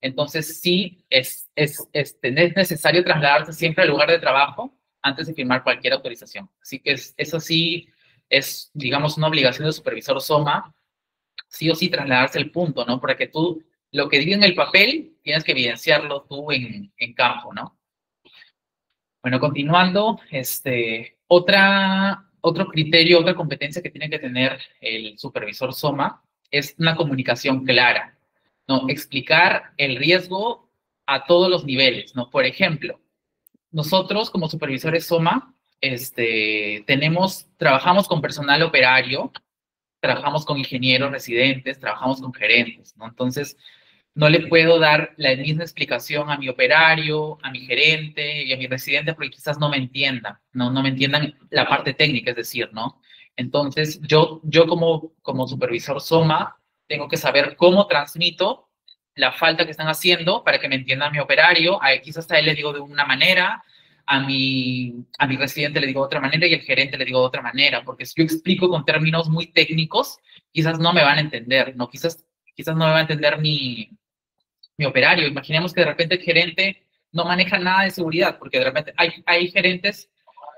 Entonces sí, es necesario trasladarse siempre al lugar de trabajo antes de firmar cualquier autorización. Así que eso sí es, digamos, una obligación del supervisor SOMA, sí o sí trasladarse al punto, ¿no? Para que tú, lo que diga en el papel, tienes que evidenciarlo tú en campo, ¿no? Bueno, continuando, otro criterio, otra competencia que tiene que tener el supervisor SOMA es una comunicación clara, ¿no? Explicar el riesgo a todos los niveles, ¿no? Por ejemplo, nosotros como supervisores SOMA, trabajamos con personal operario, trabajamos con ingenieros residentes, trabajamos con gerentes, ¿no? Entonces, no le puedo dar la misma explicación a mi operario, a mi gerente y a mi residente porque quizás no me entiendan, no me entiendan la parte técnica, es decir, ¿no? Entonces, yo como supervisor SOMA tengo que saber cómo transmito la falta que están haciendo para que me entienda mi operario, quizás a él le digo de una manera, a mi residente le digo de otra manera y al gerente le digo de otra manera, porque si yo explico con términos muy técnicos, quizás no me van a entender, ¿no? Quizás no me va a entender mi operario. Imaginemos que de repente el gerente no maneja nada de seguridad, porque de repente hay gerentes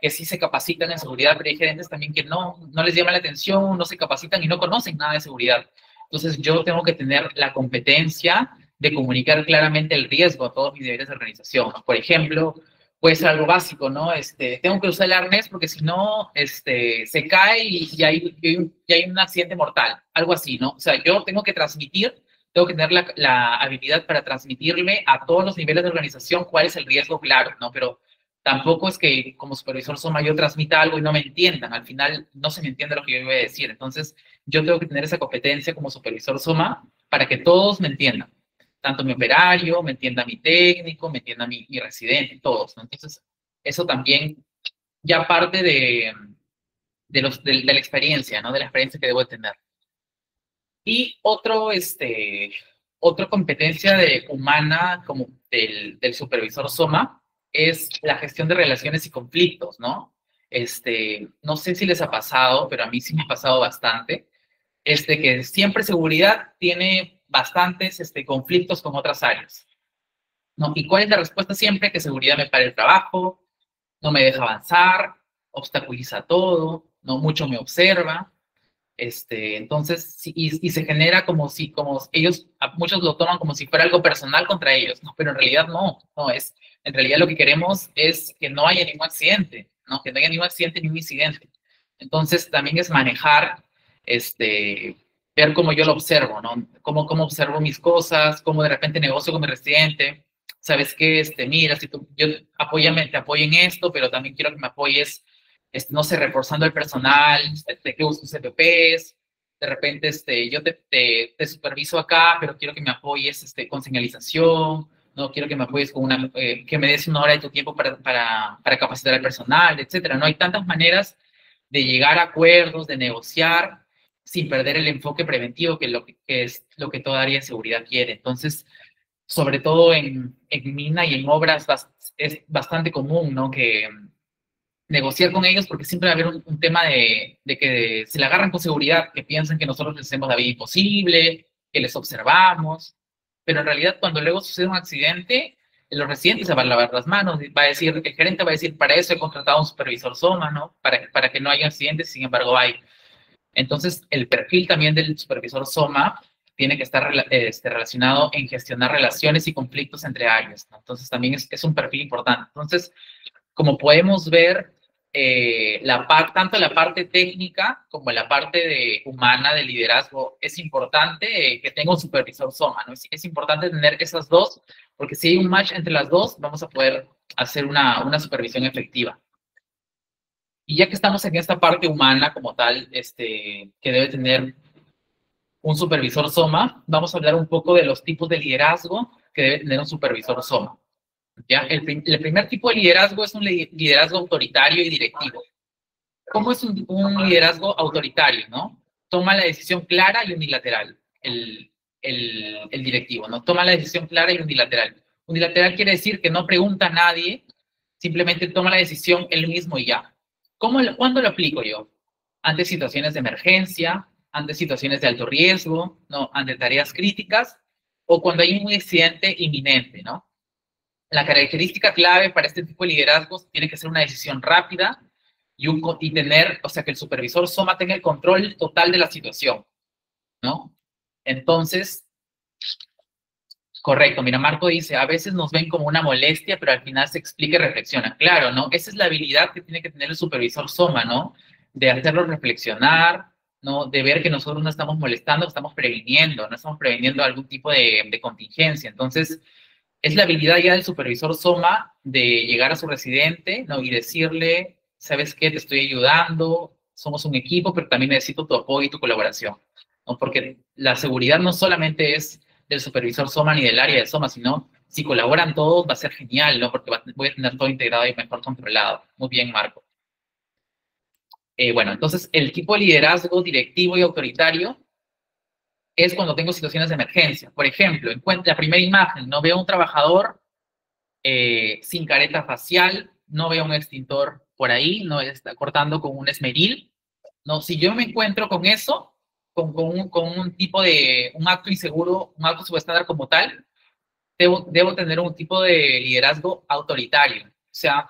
que sí se capacitan en seguridad, pero hay gerentes también que no les llama la atención, no se capacitan y no conocen nada de seguridad. Entonces yo tengo que tener la competencia de comunicar claramente el riesgo a todos mis niveles de organización. Por ejemplo, puede ser algo básico, ¿no? Tengo que usar el arnés porque si no, se cae y hay un accidente mortal, algo así, ¿no? O sea, yo tengo que tener la habilidad para transmitirle a todos los niveles de organización cuál es el riesgo claro, ¿no? Pero tampoco es que como supervisor SOMA yo transmita algo y no me entiendan. Al final no se me entiende lo que yo voy a decir. Entonces yo tengo que tener esa competencia como supervisor SOMA para que todos me entiendan. tanto mi operario, me entienda mi técnico, me entienda mi residente, todos, ¿no? Entonces, eso también ya parte de la experiencia, ¿no? De la experiencia que debo tener. Y otra competencia humana como del supervisor SOMA es la gestión de relaciones y conflictos, ¿no? No sé si les ha pasado, pero a mí sí me ha pasado bastante, que siempre seguridad tiene bastantes conflictos con otras áreas, ¿no? ¿Y cuál es la respuesta siempre? Que seguridad me para el trabajo, no me deja avanzar, obstaculiza todo, no mucho me observa. Entonces, y se genera como ellos, muchos lo toman como si fuera algo personal contra ellos, ¿no? Pero en realidad no es, en realidad lo que queremos es que no haya ningún accidente, ¿no? Que no haya ningún accidente, ningún incidente. Entonces, también es manejar, ver cómo yo lo observo, ¿no? Cómo observo mis cosas, cómo de repente negocio con mi residente. ¿Sabes qué? Mira, si yo te apoyo en esto, pero también quiero que me apoyes no sé, reforzando el personal, de que uso CPPs, de repente yo te superviso acá, pero quiero que me apoyes con señalización, no quiero que me apoyes con que me des 1 hora de tu tiempo para capacitar al personal, etcétera. No hay tantas maneras de llegar a acuerdos, de negociar, sin perder el enfoque preventivo, que es lo que toda área de seguridad quiere. Entonces, sobre todo en mina y en obras, es bastante común, ¿no? Que negociar con ellos porque siempre va a haber un tema de que se la agarran con seguridad, que piensan que nosotros les hacemos la vida imposible, que les observamos, pero en realidad cuando luego sucede un accidente, los residentes se van a lavar las manos, va a decir, el gerente va a decir, para eso he contratado a un supervisor SOMA, ¿no? Para que no haya accidentes, sin embargo hay. Entonces, el perfil también del supervisor SOMA tiene que estar relacionado en gestionar relaciones y conflictos entre áreas, ¿no? Entonces, también es un perfil importante. Entonces, como podemos ver, tanto la parte técnica como la parte humana de liderazgo, es importante que tenga un supervisor SOMA, ¿no? Es importante tener esas dos, porque si hay un match entre las dos, vamos a poder hacer una supervisión efectiva. Y ya que estamos en esta parte humana como tal, que debe tener un supervisor SOMA, vamos a hablar un poco de los tipos de liderazgo que debe tener un supervisor SOMA. ¿Ya? El primer tipo de liderazgo es un liderazgo autoritario y directivo. ¿Cómo es un liderazgo autoritario, no? Toma la decisión clara y unilateral, el directivo, ¿no? Toma la decisión clara y unilateral. Unilateral quiere decir que no pregunta a nadie, simplemente toma la decisión él mismo y ya. ¿Cuándo lo aplico yo? Ante situaciones de emergencia, ante situaciones de alto riesgo, ¿no? Ante tareas críticas o cuando hay un accidente inminente, ¿no? La característica clave para este tipo de liderazgos tiene que ser una decisión rápida y tener, o sea, que el supervisor SOMA tenga el control total de la situación, ¿no? Entonces, correcto, mira, Marco dice, a veces nos ven como una molestia, pero al final se explica y reflexiona. Claro, ¿no? Esa es la habilidad que tiene que tener el supervisor SOMA, ¿no? De hacerlo reflexionar, ¿no? De ver que nosotros no estamos molestando, estamos previniendo, no estamos previniendo algún tipo de contingencia. Entonces, es la habilidad ya del supervisor SOMA de llegar a su residente, ¿no? Y decirle, ¿sabes qué? Te estoy ayudando, somos un equipo, pero también necesito tu apoyo y tu colaboración, ¿no? Porque la seguridad no solamente es del supervisor SOMA ni del área de SOMA, sino si colaboran todos va a ser genial, ¿no? Porque voy a tener todo integrado y mejor controlado. Muy bien, Marco. Bueno, entonces el tipo de liderazgo directivo y autoritario es cuando tengo situaciones de emergencia. Por ejemplo, la primera imagen, no veo un trabajador sin careta facial, no veo un extintor por ahí, no está cortando con un esmeril. No, si yo me encuentro con eso, con un tipo un acto inseguro, un acto subestándar como tal, debo tener un tipo de liderazgo autoritario. O sea,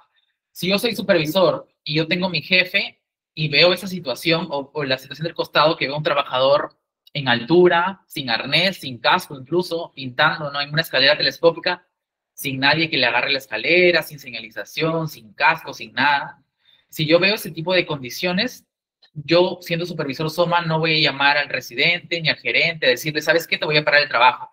si yo soy supervisor y yo tengo mi jefe y veo esa situación o la situación del costado que veo un trabajador en altura, sin arnés, sin casco incluso, pintando, ¿no? En una escalera telescópica, sin nadie que le agarre la escalera, sin señalización, sin casco, sin nada. Si yo veo ese tipo de condiciones, yo, siendo supervisor SOMA, no voy a llamar al residente ni al gerente a decirle, ¿sabes qué? Te voy a parar el trabajo.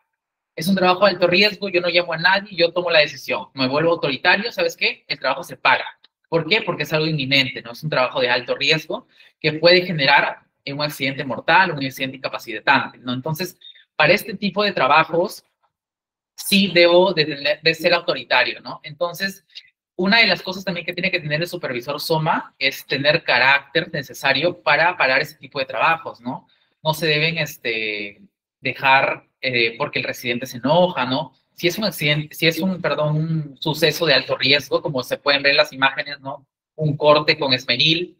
Es un trabajo de alto riesgo, yo no llamo a nadie, yo tomo la decisión. Me vuelvo autoritario, ¿sabes qué? El trabajo se para. ¿Por qué? Porque es algo inminente, ¿no? Es un trabajo de alto riesgo que puede generar un accidente mortal, un accidente incapacitante, ¿no? Entonces, para este tipo de trabajos, sí debo de ser autoritario, ¿no? Entonces, una de las cosas también que tiene que tener el supervisor SOMA es tener carácter necesario para parar ese tipo de trabajos, ¿no? No se deben dejar porque el residente se enoja, ¿no? Si es un accidente, si es perdón, un suceso de alto riesgo, como se pueden ver en las imágenes, ¿no? Un corte con esmeril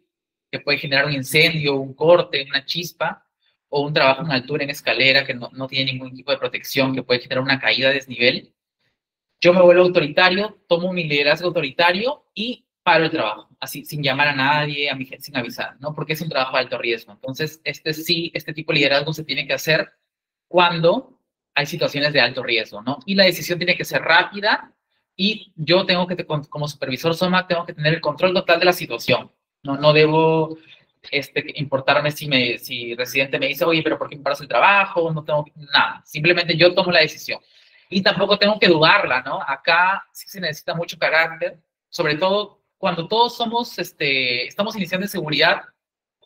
que puede generar un incendio, un corte, una chispa, o un trabajo en altura en escalera que no tiene ningún tipo de protección, que puede generar una caída de desnivel. Yo me vuelvo autoritario, tomo mi liderazgo autoritario y paro el trabajo, así, sin llamar a nadie, a mi gente, sin avisar, ¿no? Porque es un trabajo de alto riesgo. Entonces, este tipo de liderazgo se tiene que hacer cuando hay situaciones de alto riesgo, ¿no? Y la decisión tiene que ser rápida y yo tengo que, como supervisor SOMA, tengo que tener el control total de la situación. No debo importarme si el residente me dice, oye, pero ¿por qué me paras el trabajo? No tengo nada. Simplemente yo tomo la decisión. Y tampoco tengo que dudarla, ¿no? Acá sí se necesita mucho carácter, sobre todo cuando todos estamos iniciando en seguridad,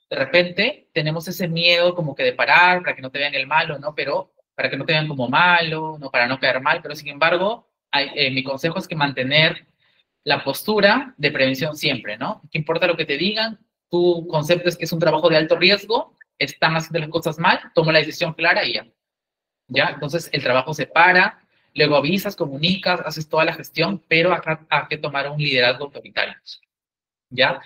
de repente tenemos ese miedo como que de parar para que no te vean el malo, ¿no? Pero para que no te vean como malo, ¿no? Para no quedar mal, pero sin embargo, mi consejo es que mantener la postura de prevención siempre, ¿no? ¿Qué importa lo que te digan? Tu concepto es que es un trabajo de alto riesgo, están haciendo las cosas mal, toma la decisión clara y ya. ¿Ya? Entonces el trabajo se para, luego avisas, comunicas, haces toda la gestión, pero acá hay que tomar un liderazgo autoritario, ¿ya?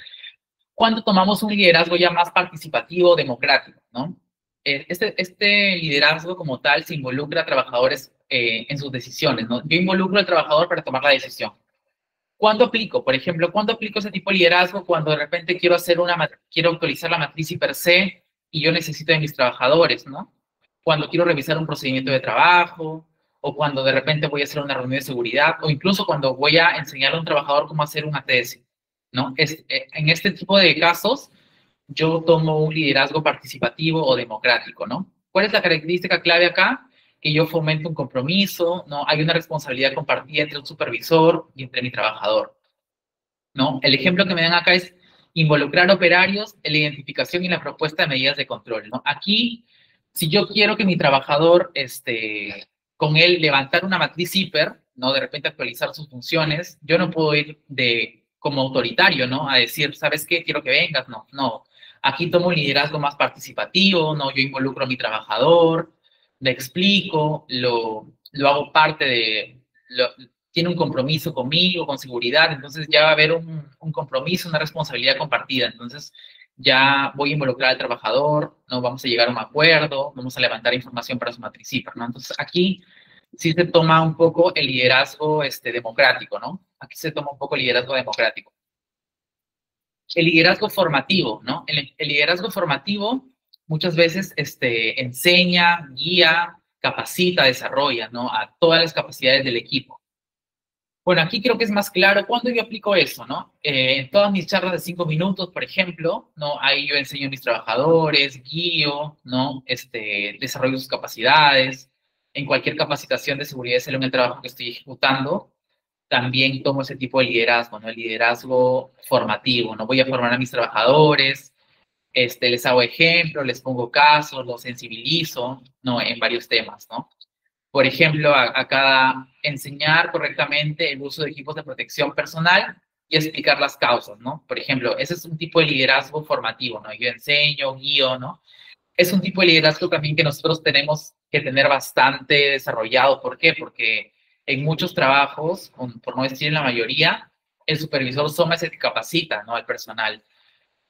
Cuando tomamos un liderazgo ya más participativo, democrático, ¿no? Este liderazgo como tal se involucra a trabajadores en sus decisiones, ¿no? Yo involucro al trabajador para tomar la decisión. ¿Cuándo aplico? Por ejemplo, ¿cuándo aplico ese tipo de liderazgo? Cuando de repente quiero actualizar la matriz y per se y yo necesito de mis trabajadores, ¿no? Cuando quiero revisar un procedimiento de trabajo, o cuando de repente voy a hacer una reunión de seguridad, o incluso cuando voy a enseñarle a un trabajador cómo hacer un ATS, ¿no? En este tipo de casos, yo tomo un liderazgo participativo o democrático, ¿no? ¿Cuál es la característica clave acá? Que yo fomento un compromiso, ¿no? Hay una responsabilidad compartida entre un supervisor y entre mi trabajador, ¿no? El ejemplo que me dan acá es involucrar operarios en la identificación y la propuesta de medidas de control, ¿no? Aquí, si yo quiero que mi trabajador, con él levantar una matriz hiper, ¿no? De repente actualizar sus funciones, yo no puedo ir como autoritario, ¿no? A decir, ¿sabes qué? Quiero que vengas, no. Aquí tomo un liderazgo más participativo, ¿no? Yo involucro a mi trabajador, le explico, lo hago parte tiene un compromiso conmigo, con seguridad, entonces ya va a haber un compromiso, una responsabilidad compartida. Entonces ya voy a involucrar al trabajador, no vamos a llegar a un acuerdo, vamos a levantar información para su matriz hiper, ¿no? Entonces aquí sí se toma un poco el liderazgo democrático, ¿no? Aquí se toma un poco el liderazgo democrático. El liderazgo formativo, ¿no? El liderazgo formativo muchas veces enseña, guía, capacita, desarrolla, ¿no? A todas las capacidades del equipo. Bueno, aquí creo que es más claro cuando yo aplico eso, ¿no? En todas mis charlas de 5 minutos, por ejemplo, ¿no? Ahí yo enseño a mis trabajadores, guío, ¿no? Desarrollo sus capacidades. En cualquier capacitación de seguridad y salud en el trabajo que estoy ejecutando, también tomo ese tipo de liderazgo, ¿no? El liderazgo formativo, ¿no? Voy a formar a mis trabajadores, les hago ejemplos, les pongo casos, los sensibilizo, ¿no? En varios temas, ¿no? Por ejemplo, enseñar correctamente el uso de equipos de protección personal y explicar las causas, ¿no? Por ejemplo, ese es un tipo de liderazgo formativo, ¿no? Yo enseño, guío, ¿no? Es un tipo de liderazgo también que nosotros tenemos que tener bastante desarrollado. ¿Por qué? Porque en muchos trabajos, por no decir en la mayoría, el supervisor SOMA es el que capacita, ¿no? Al personal.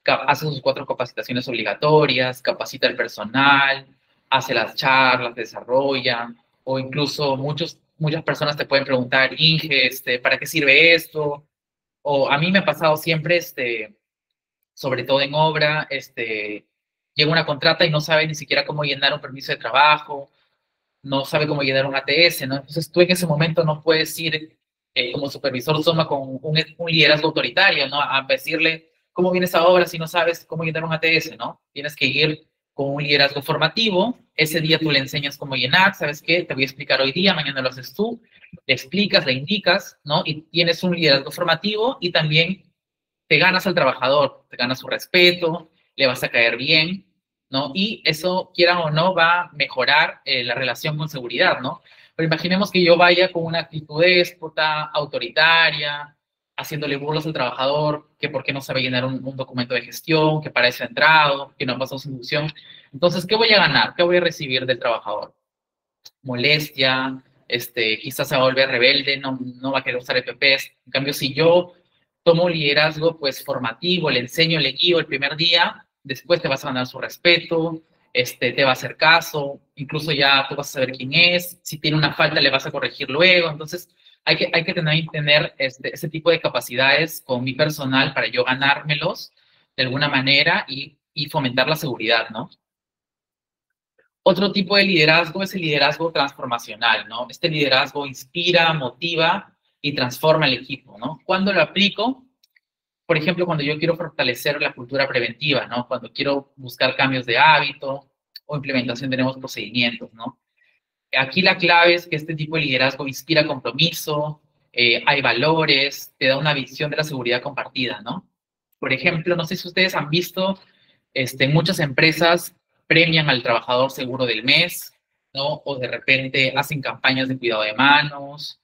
Hace sus 4 capacitaciones obligatorias, capacita al personal, hace las charlas, desarrolla, o incluso muchas personas te pueden preguntar, Inge, ¿para qué sirve esto? O a mí me ha pasado siempre, sobre todo en obra, llega una contrata y no sabe ni siquiera cómo llenar un permiso de trabajo, no sabe cómo llenar un ATS, ¿no? Entonces tú en ese momento no puedes ir como supervisor SOMA con un liderazgo autoritario, ¿no? A decirle cómo viene esa obra si no sabes cómo llenar un ATS, ¿no? Tienes que ir con un liderazgo formativo, ese día tú le enseñas cómo llenar, ¿sabes qué? Te voy a explicar hoy día, mañana lo haces tú, le explicas, le indicas, ¿no? Y tienes un liderazgo formativo y también te ganas al trabajador, te ganas su respeto, le vas a caer bien, ¿no? Y eso, quiera o no, va a mejorar la relación con seguridad, ¿no? Pero imaginemos que yo vaya con una actitud déspota, autoritaria, haciéndole burlas al trabajador, que por qué no sabe llenar un documento de gestión, que para eso ha entrado, que no ha pasado su inducción. Entonces, ¿qué voy a ganar? ¿Qué voy a recibir del trabajador? Molestia, quizás se va a volver rebelde, no va a querer usar EPPs. En cambio, si yo tomo liderazgo pues formativo, le enseño, le guío el primer día, después te vas a ganar su respeto, te va a hacer caso, incluso ya tú vas a saber quién es, si tiene una falta le vas a corregir luego. Entonces hay que tener ese tipo de capacidades con mi personal para yo ganármelos de alguna manera y fomentar la seguridad, ¿no? Otro tipo de liderazgo es el liderazgo transformacional, ¿no? Este liderazgo inspira, motiva y transforma el equipo, ¿no? ¿Cuándo lo aplico? Por ejemplo, cuando yo quiero fortalecer la cultura preventiva, ¿no? Cuando quiero buscar cambios de hábito o implementación de nuevos procedimientos, ¿no? Aquí la clave es que este tipo de liderazgo inspira compromiso, hay valores, te da una visión de la seguridad compartida, ¿no? Por ejemplo, no sé si ustedes han visto, muchas empresas premian al trabajador seguro del mes, ¿no? O de repente hacen campañas de cuidado de manos.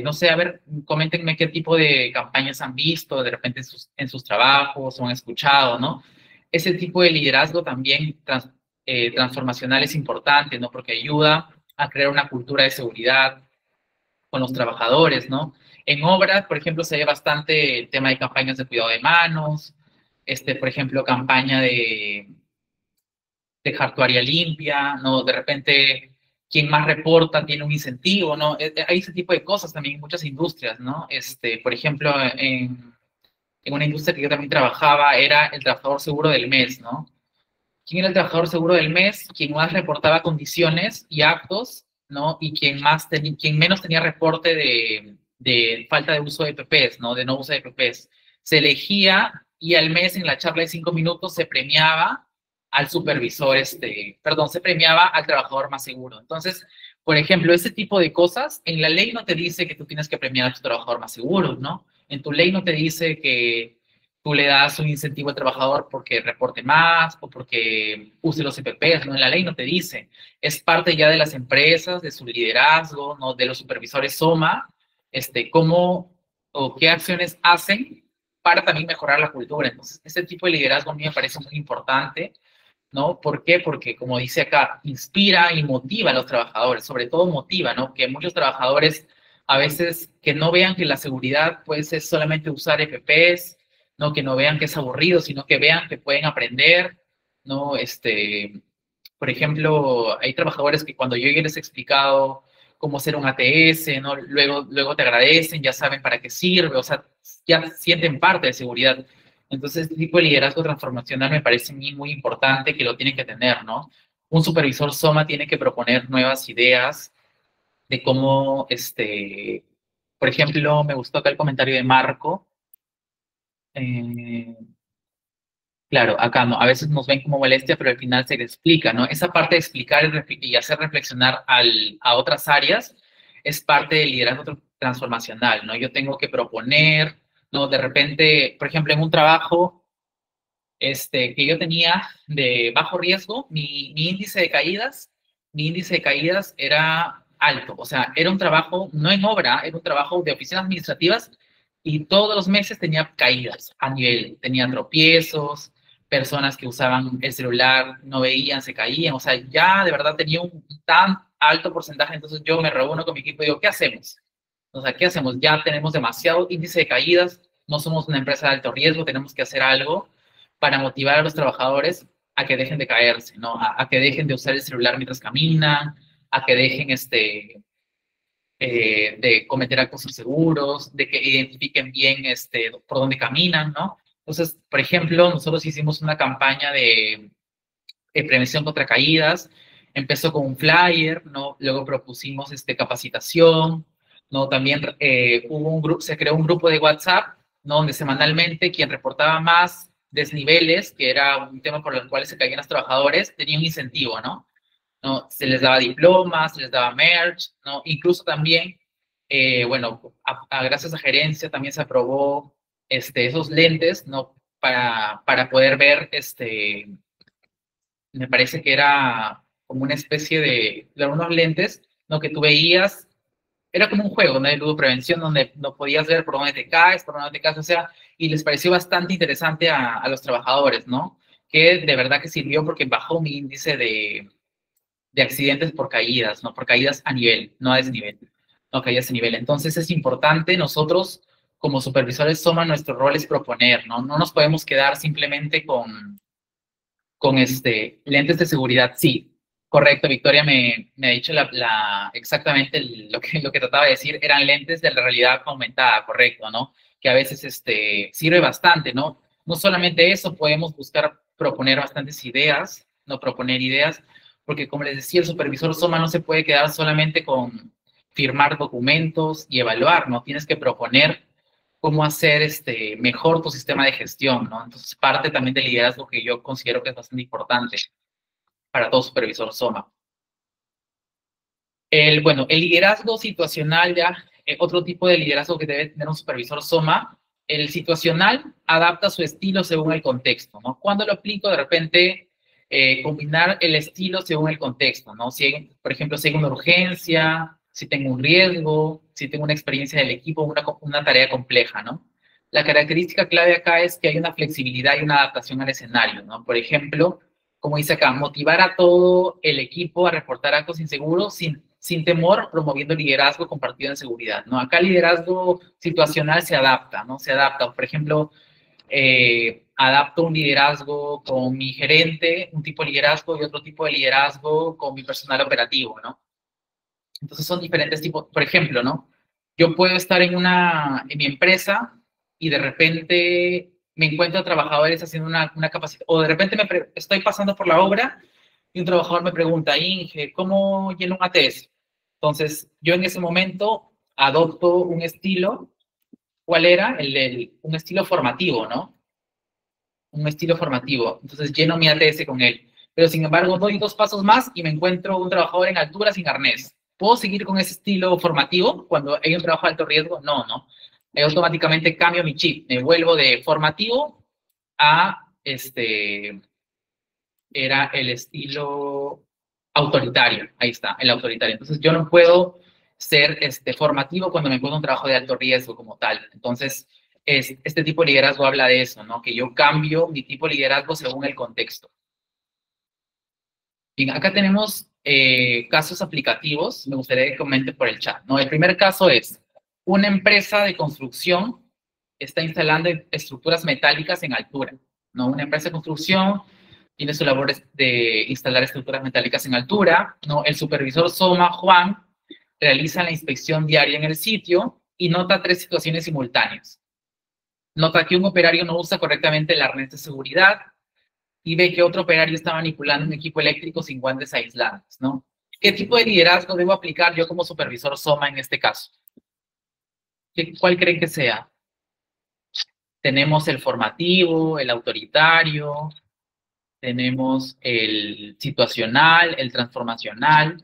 No sé, a ver, coméntenme qué tipo de campañas han visto de repente en sus trabajos o han escuchado, ¿no? Ese tipo de liderazgo también transformacional es importante, ¿no? Porque ayuda a crear una cultura de seguridad con los trabajadores, ¿no? En obras, por ejemplo, se ve bastante el tema de campañas de cuidado de manos, por ejemplo, campaña de jartuaria limpia, ¿no? De repente, quien más reporta tiene un incentivo, ¿no? Hay ese tipo de cosas también en muchas industrias, ¿no? Por ejemplo, en una industria que yo también trabajaba, era el trabajador seguro del mes, ¿no? ¿Quién era el trabajador seguro del mes? Quien más reportaba condiciones y actos, ¿no? Y quien menos tenía reporte de falta de uso de EPPs, ¿no? De no uso de EPPs. Se elegía y al mes en la charla de 5 minutos se premiaba al supervisor, perdón, se premiaba al trabajador más seguro. Entonces, por ejemplo, ese tipo de cosas, en la ley no te dice que tú tienes que premiar a tu trabajador más seguro, ¿no? En tu ley no te dice que tú le das un incentivo al trabajador porque reporte más o porque use los EPPs, ¿no? En la ley no te dice. Es parte ya de las empresas, de su liderazgo, ¿no? De los supervisores SOMA, cómo o qué acciones hacen para también mejorar la cultura. Entonces, este tipo de liderazgo a mí me parece muy importante, ¿no? ¿Por qué? Porque, como dice acá, inspira y motiva a los trabajadores, sobre todo motiva, ¿no? Que muchos trabajadores a veces que no vean que la seguridad puede ser solamente usar EPPs, ¿no? Que no vean que es aburrido, sino que vean que pueden aprender, ¿no? Por ejemplo, hay trabajadores que cuando yo ya les he explicado cómo hacer un ATS, ¿no? Luego te agradecen, ya saben para qué sirve, o sea, ya sienten parte de seguridad. Entonces, este tipo de liderazgo transformacional me parece a mí muy importante que lo tienen que tener, ¿no? Un supervisor SOMA tiene que proponer nuevas ideas de cómo, por ejemplo, me gustó acá el comentario de Marco. eh, Claro, acá no, a veces nos ven como molestia, pero al final se le explica, ¿no? Esa parte de explicar y hacer reflexionar a otras áreas es parte del liderazgo transformacional, ¿no? Yo tengo que proponer, ¿no? De repente, por ejemplo, en un trabajo que yo tenía de bajo riesgo, mi índice de caídas era alto, o sea, era un trabajo, no en obra, era un trabajo de oficinas administrativas y todos los meses tenía caídas a nivel, tenía tropiezos, personas que usaban el celular, no veían, se caían, o sea, ya de verdad tenía un tan alto porcentaje, entonces yo me reúno con mi equipo y digo, ¿qué hacemos? O sea, ¿qué hacemos? Ya tenemos demasiado índice de caídas, no somos una empresa de alto riesgo, tenemos que hacer algo para motivar a los trabajadores a que dejen de caerse, ¿no? A que dejen de usar el celular mientras caminan, a que dejen de cometer actos inseguros, de que identifiquen bien por dónde caminan, ¿no? Entonces, por ejemplo, nosotros hicimos una campaña de prevención contra caídas, empezó con un flyer, ¿no? Luego propusimos capacitación, ¿no? También hubo un grupo, se creó un grupo de WhatsApp, ¿no? Donde semanalmente quien reportaba más desniveles, que era un tema por el cual se caían los trabajadores, tenía un incentivo, ¿no? ¿No? Se les daba diplomas, se les daba merch, ¿no? Incluso también, bueno, gracias a gerencia también se aprobó esos lentes, ¿no? Para poder ver, me parece que era como una especie de unos lentes ¿no? Que tú veías, era como un juego, ¿no? De ludoprevención, donde no podías ver por dónde te caes, por dónde te caes, o sea, y les pareció bastante interesante a los trabajadores, ¿no? Que de verdad que sirvió porque bajó mi índice de accidentes por caídas, ¿no? Por caídas a nivel, no a desnivel, no caídas a nivel. Entonces es importante nosotros, como supervisores SOMA, nuestro rol es proponer, ¿no? No nos podemos quedar simplemente con lentes de seguridad. Sí, correcto, Victoria me ha dicho exactamente lo que trataba de decir, eran lentes de la realidad aumentada, correcto, ¿no? Que a veces sirve bastante, ¿no? No solamente eso, podemos buscar proponer bastantes ideas, no proponer ideas, porque como les decía, el supervisor SOMA no se puede quedar solamente con firmar documentos y evaluar, ¿no? Tienes que proponer cómo hacer mejor tu sistema de gestión, ¿no? Entonces, parte también del liderazgo que yo considero que es bastante importante para todo supervisor SOMA. Bueno, el liderazgo situacional ya, otro tipo de liderazgo que debe tener un supervisor SOMA, el situacional adapta su estilo según el contexto, ¿no? Cuando lo aplico, de repente, combinar el estilo según el contexto, ¿no? Si, por ejemplo, si hay una urgencia, si tengo un riesgo, si tengo una experiencia del equipo, una tarea compleja, ¿no? La característica clave acá es que hay una flexibilidad y una adaptación al escenario, ¿no? Por ejemplo, como dice acá, motivar a todo el equipo a reportar actos inseguros sin temor, promoviendo liderazgo compartido en seguridad, ¿no? Acá el liderazgo situacional se adapta, ¿no? Se adapta. Por ejemplo, adapto un liderazgo con mi gerente, un tipo de liderazgo y otro tipo de liderazgo con mi personal operativo, ¿no? Entonces son diferentes tipos. Por ejemplo, ¿no? Yo puedo estar en mi empresa y de repente me encuentro trabajadores haciendo una capacidad, o de repente estoy pasando por la obra y un trabajador me pregunta, Inge, ¿cómo lleno un ATS? Entonces, yo en ese momento adopto un estilo, ¿cuál era? Un estilo formativo, ¿no? Un estilo formativo. Entonces, lleno mi ATS con él. Pero, sin embargo, doy 2 pasos más y me encuentro un trabajador en altura sin arnés. ¿Puedo seguir con ese estilo formativo cuando hay un trabajo de alto riesgo? No, no. Automáticamente cambio mi chip. Me vuelvo de formativo a era el estilo autoritario. Ahí está, el autoritario. Entonces, yo no puedo ser formativo cuando me encuentro un trabajo de alto riesgo como tal. Entonces, este tipo de liderazgo habla de eso, ¿no? Que yo cambio mi tipo de liderazgo según el contexto. Bien, acá tenemos casos aplicativos. Me gustaría que comente por el chat, ¿no? El primer caso es, una empresa de construcción está instalando estructuras metálicas en altura, ¿no? Una empresa de construcción tiene su labor de instalar estructuras metálicas en altura, ¿no? El supervisor SOMA, Juan, realiza la inspección diaria en el sitio y nota 3 situaciones simultáneas. Nota que un operario no usa correctamente el arnés de seguridad y ve que otro operario está manipulando un equipo eléctrico sin guantes aislantes, ¿no? ¿Qué tipo de liderazgo debo aplicar yo como supervisor SOMA en este caso? ¿Cuál creen que sea? Tenemos el formativo, el autoritario, tenemos el situacional, el transformacional,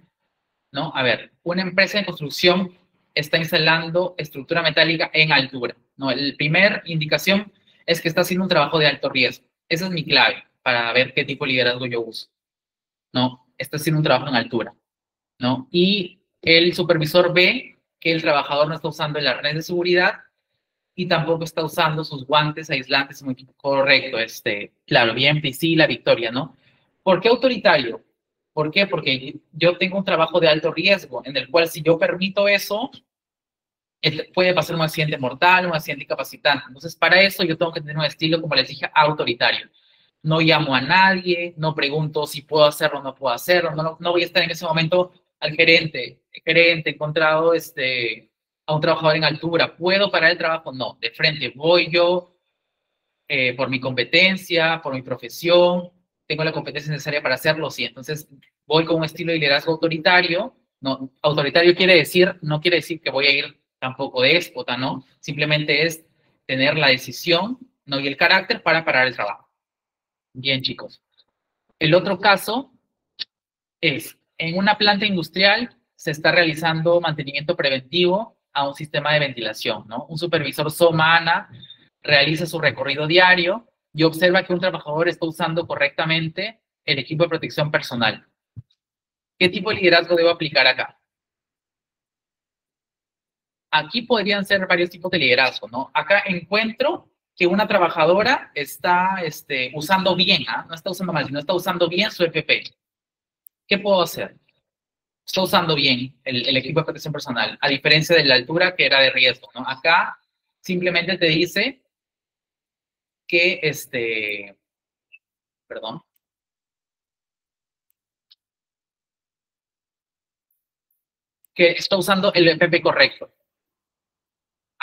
¿no? A ver, una empresa de construcción está instalando estructura metálica en altura, ¿no? La primera indicación es que está haciendo un trabajo de alto riesgo. Esa es mi clave para ver qué tipo de liderazgo yo uso, ¿no? Está haciendo un trabajo en altura, ¿no? Y el supervisor ve que el trabajador no está usando el arnés de seguridad y tampoco está usando sus guantes aislantes en un equipo correcto. Claro, bien, Priscila, Victoria, ¿no? ¿Por qué autoritario? ¿Por qué? Porque yo tengo un trabajo de alto riesgo, en el cual si yo permito eso, puede pasar un accidente mortal, un accidente incapacitante. Entonces, para eso yo tengo que tener un estilo, como les dije, autoritario. No llamo a nadie, no pregunto si puedo hacerlo o no puedo hacerlo, no voy a estar en ese momento al gerente, he encontrado a un trabajador en altura, ¿puedo parar el trabajo? No, de frente voy yo, por mi competencia, por mi profesión, tengo la competencia necesaria para hacerlo, sí. Entonces, voy con un estilo de liderazgo autoritario. No, autoritario no quiere decir que voy a ir tampoco déspota, ¿no? Simplemente es tener la decisión, ¿no? Y el carácter para parar el trabajo. Bien, chicos. El otro caso es, en una planta industrial se está realizando mantenimiento preventivo a un sistema de ventilación, ¿no? Un supervisor SOMA-ANA realiza su recorrido diario y observa que un trabajador está usando correctamente el equipo de protección personal. ¿Qué tipo de liderazgo debo aplicar acá? Aquí podrían ser varios tipos de liderazgo, ¿no? Acá encuentro que una trabajadora está usando bien, no está usando mal, sino está usando bien su EPP. ¿Qué puedo hacer? Está usando bien el equipo de protección personal, a diferencia de la altura que era de riesgo, ¿no? Acá simplemente te dice que, perdón, que está usando el EPP correcto.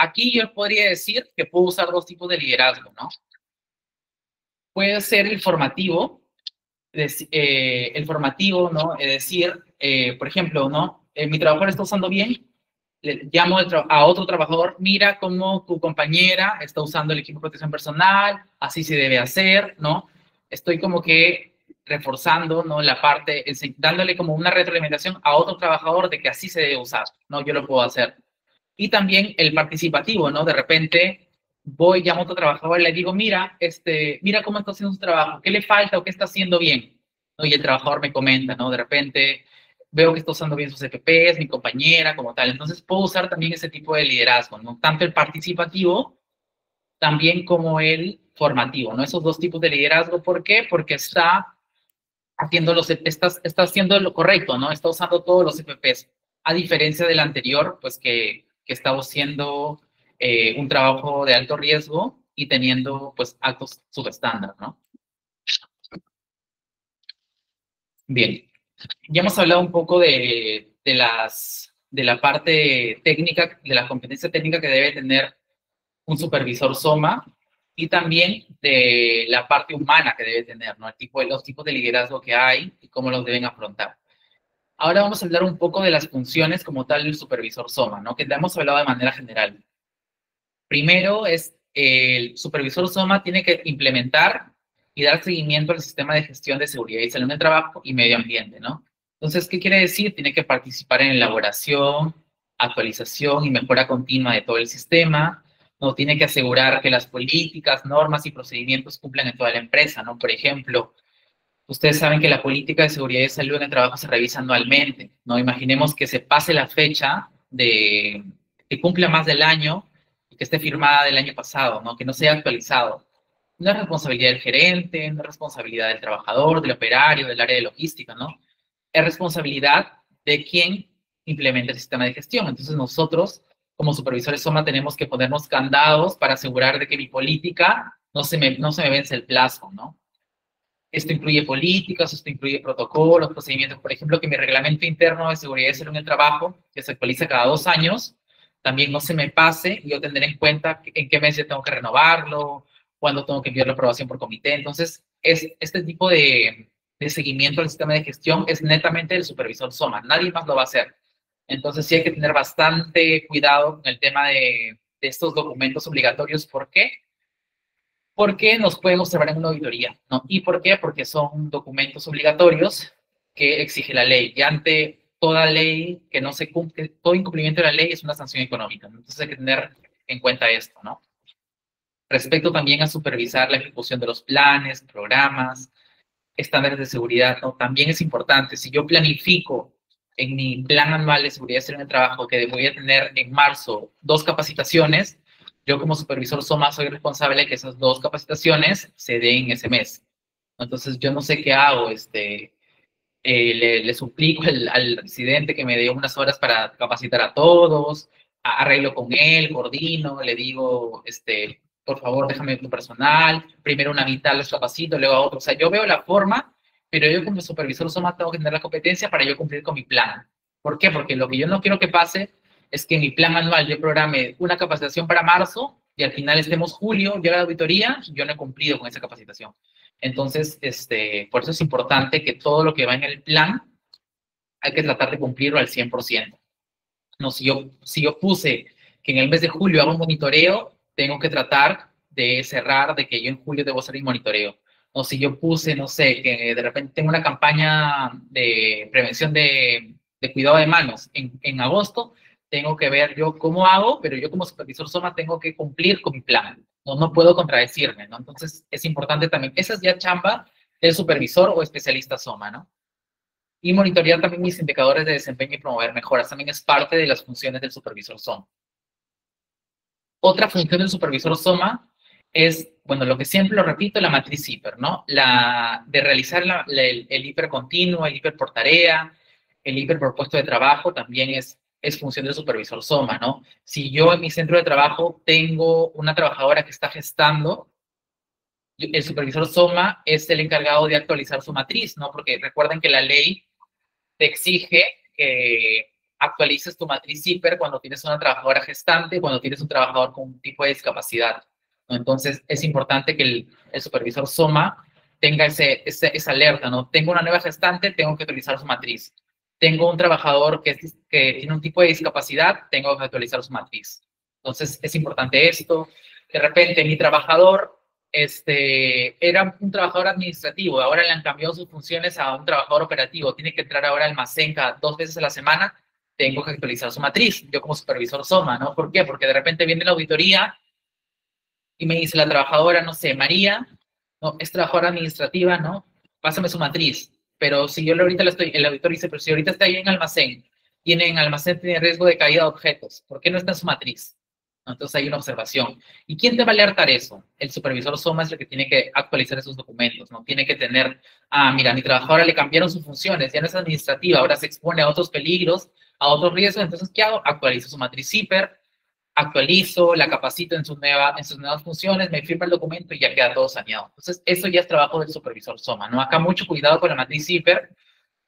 Aquí yo podría decir que puedo usar dos tipos de liderazgo, ¿no? Puede ser el formativo, ¿no? Es decir, por ejemplo, ¿no? Mi trabajador está usando bien, le llamo a otro trabajador, mira cómo tu compañera está usando el equipo de protección personal, así se debe hacer, ¿no? Estoy como que reforzando, ¿no? La parte, dándole como una retroalimentación a otro trabajador de que así se debe usar, ¿no? Yo lo puedo hacer. Y también el participativo, ¿no? De repente voy, llamo a otro trabajador y le digo, mira, mira cómo está haciendo su trabajo, qué le falta o qué está haciendo bien, ¿no? Y el trabajador me comenta, ¿no? De repente veo que está usando bien sus EPPs, mi compañera, como tal. Entonces puedo usar también ese tipo de liderazgo, ¿no? Tanto el participativo, también como el formativo, ¿no? Esos dos tipos de liderazgo, ¿por qué? Porque está haciendo lo correcto, ¿no? Está usando todos los EPPs, a diferencia del anterior, pues que estaba haciendo un trabajo de alto riesgo y teniendo, pues, actos subestándar, ¿no? Bien, ya hemos hablado un poco de la parte técnica, de la competencia técnica que debe tener un supervisor SOMA y también de la parte humana que debe tener, ¿no? Los tipos de liderazgo que hay y cómo los deben afrontar. Ahora vamos a hablar un poco de las funciones como tal del supervisor SOMA, ¿no? Que ya hemos hablado de manera general. Primero es el supervisor SOMA tiene que implementar y dar seguimiento al sistema de gestión de seguridad y salud en el trabajo y medio ambiente, ¿no? Entonces, ¿qué quiere decir? Tiene que participar en elaboración, actualización y mejora continua de todo el sistema, ¿no? Tiene que asegurar que las políticas, normas y procedimientos cumplan en toda la empresa, ¿no? Por ejemplo, ustedes saben que la política de seguridad y salud en el trabajo se revisa anualmente, ¿no? Imaginemos que se pase la fecha de que cumpla más del año y que esté firmada del año pasado, ¿no? Que no sea actualizado. No es responsabilidad del gerente, no es responsabilidad del trabajador, del operario, del área de logística, ¿no? Es responsabilidad de quien implementa el sistema de gestión. Entonces nosotros, como supervisores SOMA, tenemos que ponernos candados para asegurar de que mi política no se me vence el plazo, ¿no? Esto incluye políticas, esto incluye protocolos, procedimientos. Por ejemplo, que mi reglamento interno de seguridad y salud en el trabajo, que se actualiza cada 2 años, también no se me pase y yo tendré en cuenta en qué mes tengo que renovarlo, cuándo tengo que enviar la aprobación por comité. Entonces, este tipo de seguimiento al sistema de gestión es netamente del supervisor SOMA. Nadie más lo va a hacer. Entonces, sí hay que tener bastante cuidado con el tema de estos documentos obligatorios. ¿Por qué? Porque nos pueden observar en una auditoría, ¿no? ¿Y por qué? Porque son documentos obligatorios que exige la ley. Y ante toda ley que no se cumple, todo incumplimiento de la ley es una sanción económica, ¿no? Entonces hay que tener en cuenta esto, ¿no? Respecto también a supervisar la ejecución de los planes, programas, estándares de seguridad, ¿no? También es importante. Si yo planifico en mi plan anual de seguridad en el trabajo que voy a tener en marzo 2 capacitaciones, yo como supervisor SOMA soy responsable de que esas 2 capacitaciones se den ese mes. Entonces yo no sé qué hago, le suplico al residente que me dé unas horas para capacitar a todos, arreglo con él, coordino, le digo, por favor, déjame tu personal, primero una mitad los capacito, luego a otro. O sea, yo veo la forma, pero yo como supervisor SOMA tengo que tener la competencia para yo cumplir con mi plan. ¿Por qué? Porque lo que yo no quiero que pase es que en mi plan anual yo programe una capacitación para marzo y al final estemos julio, llega la auditoría, yo no he cumplido con esa capacitación. Entonces, por eso es importante que todo lo que va en el plan hay que tratar de cumplirlo al 100%. No, si yo puse que en el mes de julio hago un monitoreo, tengo que tratar de cerrar de que yo en julio debo hacer mi monitoreo. O si yo puse, no sé, que de repente tengo una campaña de prevención de cuidado de manos en agosto, tengo que ver yo cómo hago, pero yo como supervisor SOMA tengo que cumplir con mi plan. No puedo contradecirme, ¿no? Entonces es importante también, esa es ya chamba del supervisor o especialista SOMA, ¿no? Y monitorear también mis indicadores de desempeño y promover mejoras. También es parte de las funciones del supervisor SOMA. Otra función del supervisor SOMA es, bueno, lo que siempre lo repito, la matriz hiper, ¿no? La de realizar el hiper continuo, el hiper por tarea, el hiper por puesto de trabajo también es función del supervisor SOMA, ¿no? Si yo en mi centro de trabajo tengo una trabajadora que está gestando, el supervisor SOMA es el encargado de actualizar su matriz, ¿no? Porque recuerden que la ley te exige que actualices tu matriz hiper cuando tienes una trabajadora gestante, cuando tienes un trabajador con un tipo de discapacidad, ¿no? Entonces, es importante que el supervisor SOMA tenga esa alerta, ¿no? Tengo una nueva gestante, tengo que actualizar su matriz. Tengo un trabajador que tiene un tipo de discapacidad, tengo que actualizar su matriz. Entonces, es importante esto. De repente, mi trabajador era un trabajador administrativo, ahora le han cambiado sus funciones a un trabajador operativo, tiene que entrar ahora al almacén cada 2 veces a la semana, tengo que actualizar su matriz, yo como supervisor SOMA, ¿no? ¿Por qué? Porque de repente viene la auditoría y me dice la trabajadora, no sé, María, no, es trabajadora administrativa, ¿no? Pásame su matriz, pero si yo ahorita el auditor dice, pero si ahorita está ahí en almacén, en almacén tiene riesgo de caída de objetos, ¿por qué no está en su matriz? Entonces hay una observación. ¿Y quién te va a alertar eso? El supervisor SOMA es el que tiene que actualizar esos documentos, ¿no? Tiene que tener, mira, a mi trabajadora le cambiaron sus funciones, ya no es administrativa, ahora se expone a otros peligros, a otros riesgos, entonces, ¿qué hago? Actualizo su matriz hiper, actualizo, la capacito en sus nuevas funciones, me firma el documento y ya queda todo saneado. Entonces, eso ya es trabajo del supervisor SOMA, ¿no? Acá mucho cuidado con la matriz hiper,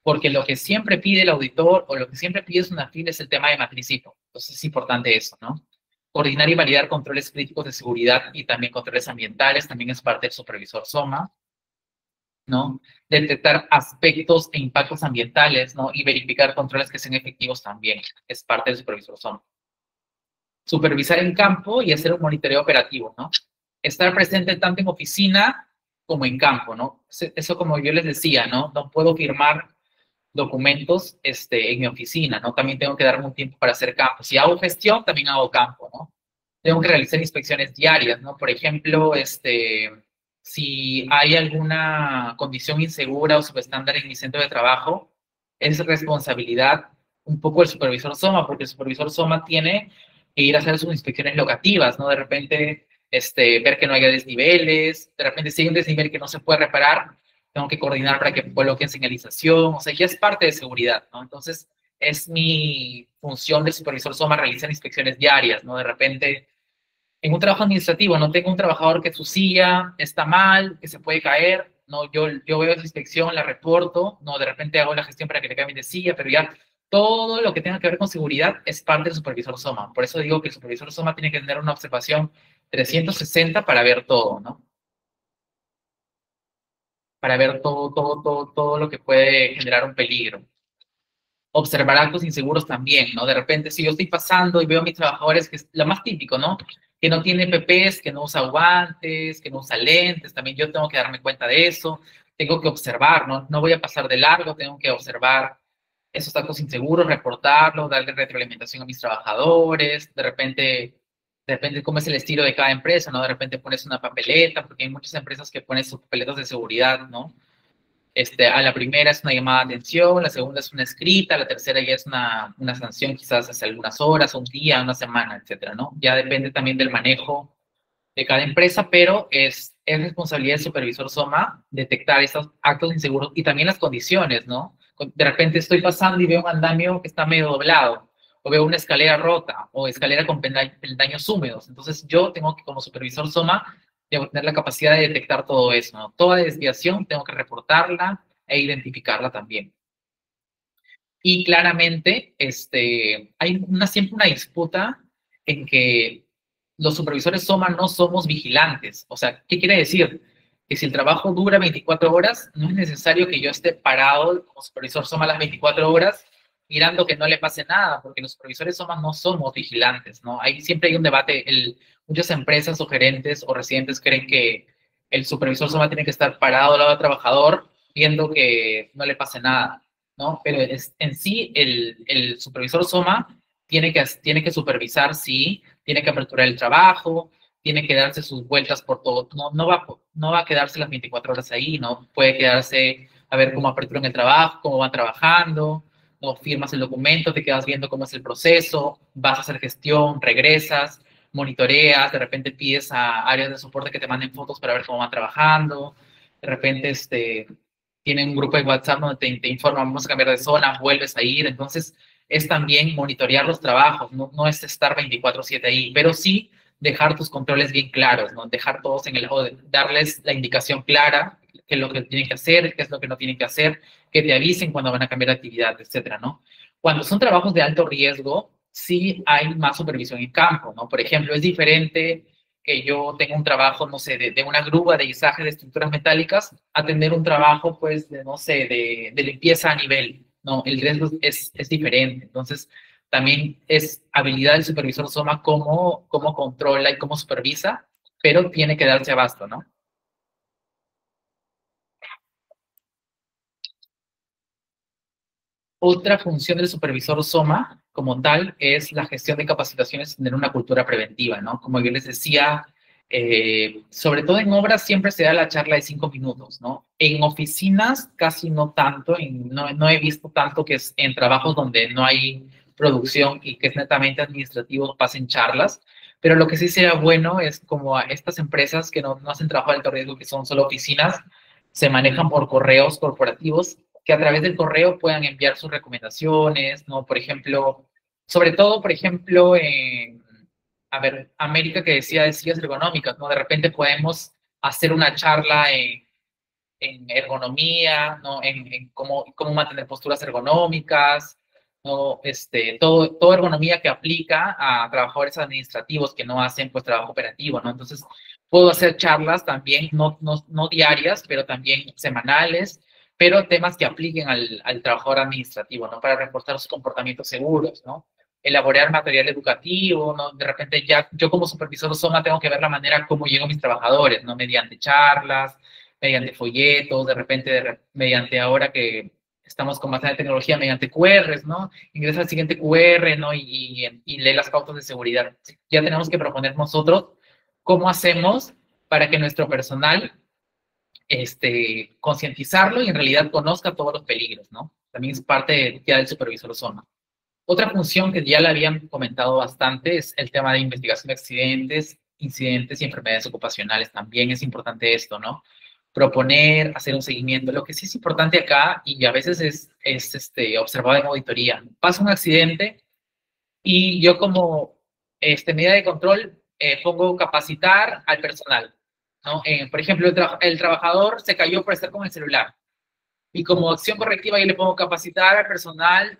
porque lo que siempre pide el auditor o lo que siempre pide una FIN es el tema de matriz hiper. Entonces, es importante eso, ¿no? Coordinar y validar controles críticos de seguridad y también controles ambientales, también es parte del supervisor SOMA, ¿no? Detectar aspectos e impactos ambientales, ¿no? Y verificar controles que sean efectivos también, es parte del supervisor SOMA. Supervisar en campo y hacer un monitoreo operativo, ¿no? Estar presente tanto en oficina como en campo, ¿no? Eso como yo les decía, ¿no? No puedo firmar documentos en mi oficina, ¿no? También tengo que darme un tiempo para hacer campo. Si hago gestión, también hago campo, ¿no? Tengo que realizar inspecciones diarias, ¿no? Por ejemplo, si hay alguna condición insegura o subestándar en mi centro de trabajo, es responsabilidad un poco del supervisor SOMA, porque el supervisor SOMA tiene que ir a hacer sus inspecciones locativas, ¿no? De repente, ver que no haya desniveles, de repente si hay un desnivel que no se puede reparar, tengo que coordinar para que coloquen señalización, o sea, ya es parte de seguridad, ¿no? Entonces, es mi función de supervisor SOMA realizar inspecciones diarias, ¿no? De repente, en un trabajo administrativo, no tengo un trabajador que su silla está mal, que se puede caer, no, yo veo esa inspección, la reporto, no, de repente hago la gestión para que le cambien de silla, pero ya todo lo que tenga que ver con seguridad es parte del supervisor SOMA. Por eso digo que el supervisor SOMA tiene que tener una observación 360 para ver todo, ¿no? Para ver todo lo que puede generar un peligro. Observar actos inseguros también, ¿no? De repente, si yo estoy pasando y veo a mis trabajadores, que es lo más típico, ¿no? Que no tiene PPs, que no usa guantes, que no usa lentes, también yo tengo que darme cuenta de eso, tengo que observar, ¿no? No voy a pasar de largo, tengo que observar esos actos inseguros, reportarlos, darle retroalimentación a mis trabajadores, de repente cómo es el estilo de cada empresa, ¿no? De repente pones una papeleta, porque hay muchas empresas que ponen sus papeletas de seguridad, ¿no? A la primera es una llamada de atención, la segunda es una escrita, la tercera ya es una sanción quizás hace algunas horas, un día, una semana, etcétera, ¿no? Ya depende también del manejo de cada empresa, pero es responsabilidad del supervisor SOMA detectar esos actos inseguros y también las condiciones, ¿no? De repente estoy pasando y veo un andamio que está medio doblado, o veo una escalera rota, o escalera con peldaños húmedos. Entonces yo tengo que, como supervisor SOMA, debo tener la capacidad de detectar todo eso, ¿no? Toda desviación tengo que reportarla e identificarla también. Y claramente, hay siempre una disputa en que los supervisores SOMA no somos vigilantes. O sea, ¿qué quiere decir? Que si el trabajo dura 24 horas, no es necesario que yo esté parado como supervisor SOMA las 24 horas mirando que no le pase nada, porque los supervisores SOMA no somos vigilantes, ¿no? Siempre hay un debate, muchas empresas o gerentes o residentes creen que el supervisor SOMA tiene que estar parado al lado del trabajador viendo que no le pase nada, ¿no? Pero en sí el supervisor SOMA tiene que supervisar, sí, tiene que aperturar el trabajo, tiene que darse sus vueltas por todo, no va a quedarse las 24 horas ahí, ¿no? Puede quedarse a ver cómo aperturan el trabajo, cómo van trabajando, no firmas el documento, te quedas viendo cómo es el proceso, vas a hacer gestión, regresas, monitoreas, de repente pides a áreas de soporte que te manden fotos para ver cómo van trabajando, de repente tienen un grupo de WhatsApp donde te informan, vamos a cambiar de zona, vuelves a ir, entonces es también monitorear los trabajos, no es estar 24/7 ahí, pero sí dejar tus controles bien claros, ¿no? Dejar todos o darles la indicación clara, qué es lo que tienen que hacer, qué es lo que no tienen que hacer, que te avisen cuando van a cambiar de actividad, etcétera, ¿no? Cuando son trabajos de alto riesgo, sí hay más supervisión en campo, ¿no? Por ejemplo, es diferente que yo tenga un trabajo, no sé, de una grúa de izaje de estructuras metálicas, a tener un trabajo, pues, no sé, de limpieza a nivel, ¿no? El riesgo es diferente. Entonces, también es habilidad del supervisor SOMA cómo controla y cómo supervisa, pero tiene que darse abasto, ¿no? Otra función del supervisor SOMA, como tal, es la gestión de capacitaciones y tener una cultura preventiva, ¿no? Como yo les decía, sobre todo en obras siempre se da la charla de 5 minutos, ¿no? En oficinas casi no tanto, no he visto tanto que es en trabajos donde no hay producción y que es netamente administrativo pasen charlas, pero lo que sí sería bueno es como a estas empresas que no hacen trabajo de alto riesgo, que son solo oficinas, se manejan por correos corporativos que a través del correo puedan enviar sus recomendaciones, ¿no? Por ejemplo, sobre todo, por ejemplo, a ver, América que decía de sillas ergonómicas, ¿no? De repente podemos hacer una charla en ergonomía, ¿no? En cómo mantener posturas ergonómicas, ¿no? Todo ergonomía que aplica a trabajadores administrativos que no hacen, pues, trabajo operativo, ¿no? Entonces, puedo hacer charlas también, no diarias, pero también semanales, pero temas que apliquen al trabajador administrativo, ¿no? Para reforzar sus comportamientos seguros, ¿no? Elaborar material educativo, ¿no? De repente ya yo como supervisor SOMA tengo que ver la manera como llego a mis trabajadores, ¿no? Mediante charlas, mediante folletos, de repente, mediante ahora que estamos con bastante tecnología, mediante QRs, ¿no? Ingresa al siguiente QR, ¿no? Y lee las pautas de seguridad. Ya tenemos que proponer nosotros cómo hacemos para que nuestro personal concientizarlo y en realidad conozca todos los peligros, ¿no? También es parte ya del supervisor zona. Otra función que ya le habían comentado bastante es el tema de investigación de accidentes, incidentes y enfermedades ocupacionales. También es importante esto, ¿no? Proponer, hacer un seguimiento. Lo que sí es importante acá, y a veces es observado en auditoría, pasa un accidente y yo como medida de control pongo capacitar al personal, ¿no? Por ejemplo, el trabajador se cayó por estar con el celular y como acción correctiva yo le pongo capacitar al personal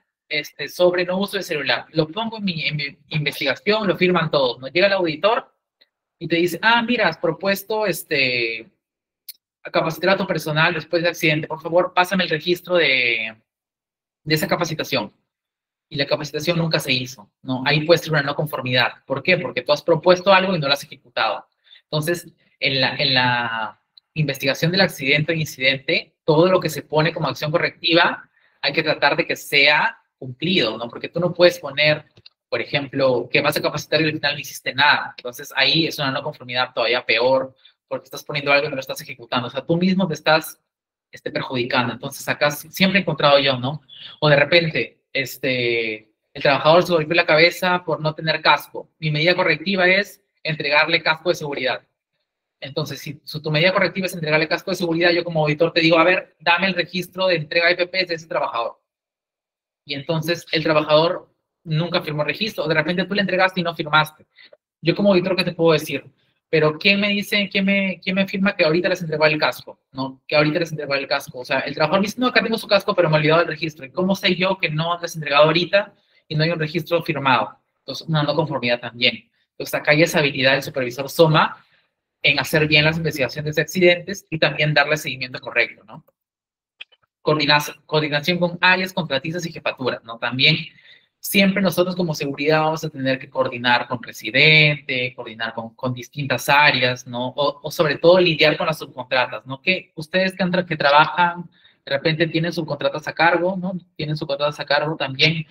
sobre no uso de celular. Lo pongo en mi investigación, lo firman todos, ¿no? Llega el auditor y te dice, mira, has propuesto a capacitar a tu personal después del accidente. Por favor, pásame el registro de esa capacitación. Y la capacitación nunca se hizo, ¿no? Ahí puede ser una no conformidad. ¿Por qué? Porque tú has propuesto algo y no lo has ejecutado. Entonces, en la investigación del accidente o incidente, todo lo que se pone como acción correctiva, hay que tratar de que sea cumplido, ¿no? Porque tú no puedes poner, por ejemplo, que vas a capacitar y al final no hiciste nada. Entonces, ahí es una no conformidad todavía peor, porque estás poniendo algo y no lo estás ejecutando. O sea, tú mismo te estás perjudicando. Entonces, acá siempre he encontrado yo, ¿no? O de repente, el trabajador se golpeó la cabeza por no tener casco. Mi medida correctiva es entregarle casco de seguridad. Entonces, si tu medida correctiva es entregarle casco de seguridad, yo como auditor te digo, a ver, dame el registro de entrega de IPPs de ese trabajador. Y entonces el trabajador nunca firmó registro, o de repente tú le entregaste y no firmaste. Yo como auditor, ¿qué te puedo decir? Pero ¿quién me dice, quién me firma que ahorita les entregó el casco? ¿No? Que ahorita les entregó el casco. O sea, el trabajador me dice, no, acá tengo su casco, pero me he olvidado del registro. ¿Y cómo sé yo que no les entregado ahorita y no hay un registro firmado? Entonces, una no conformidad también. Entonces, acá hay esa habilidad del supervisor SOMA en hacer bien las investigaciones de accidentes y también darle seguimiento correcto, ¿no? Coordinación con áreas, contratistas y jefaturas, ¿no? También siempre nosotros como seguridad vamos a tener que coordinar con residente, coordinar con distintas áreas, ¿no? O sobre todo lidiar con las subcontratas, ¿no? Que ustedes que trabajan, de repente tienen subcontratas a cargo, ¿no? Tienen subcontratas a cargo también.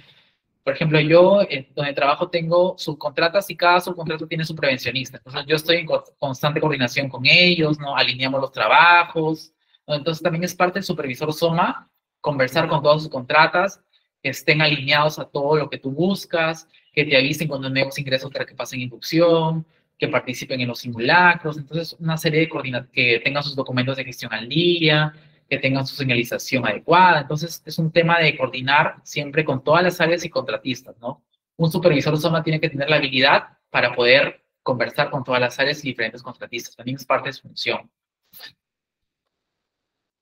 Por ejemplo, yo donde trabajo tengo subcontratas y cada subcontrato tiene su prevencionista. Entonces, yo estoy en constante coordinación con ellos, ¿no? Alineamos los trabajos, ¿no? Entonces, también es parte del supervisor SOMA conversar con todas sus contratas estén alineados a todo lo que tú buscas, que te avisen cuando hay nuevos ingresos para que pasen inducción, que participen en los simulacros. Entonces, una serie de coordinaciones, que tengan sus documentos de gestión al día, que tengan su señalización adecuada. Entonces, es un tema de coordinar siempre con todas las áreas y contratistas, ¿no? Un supervisor SOMA tiene que tener la habilidad para poder conversar con todas las áreas y diferentes contratistas. También es parte de su función.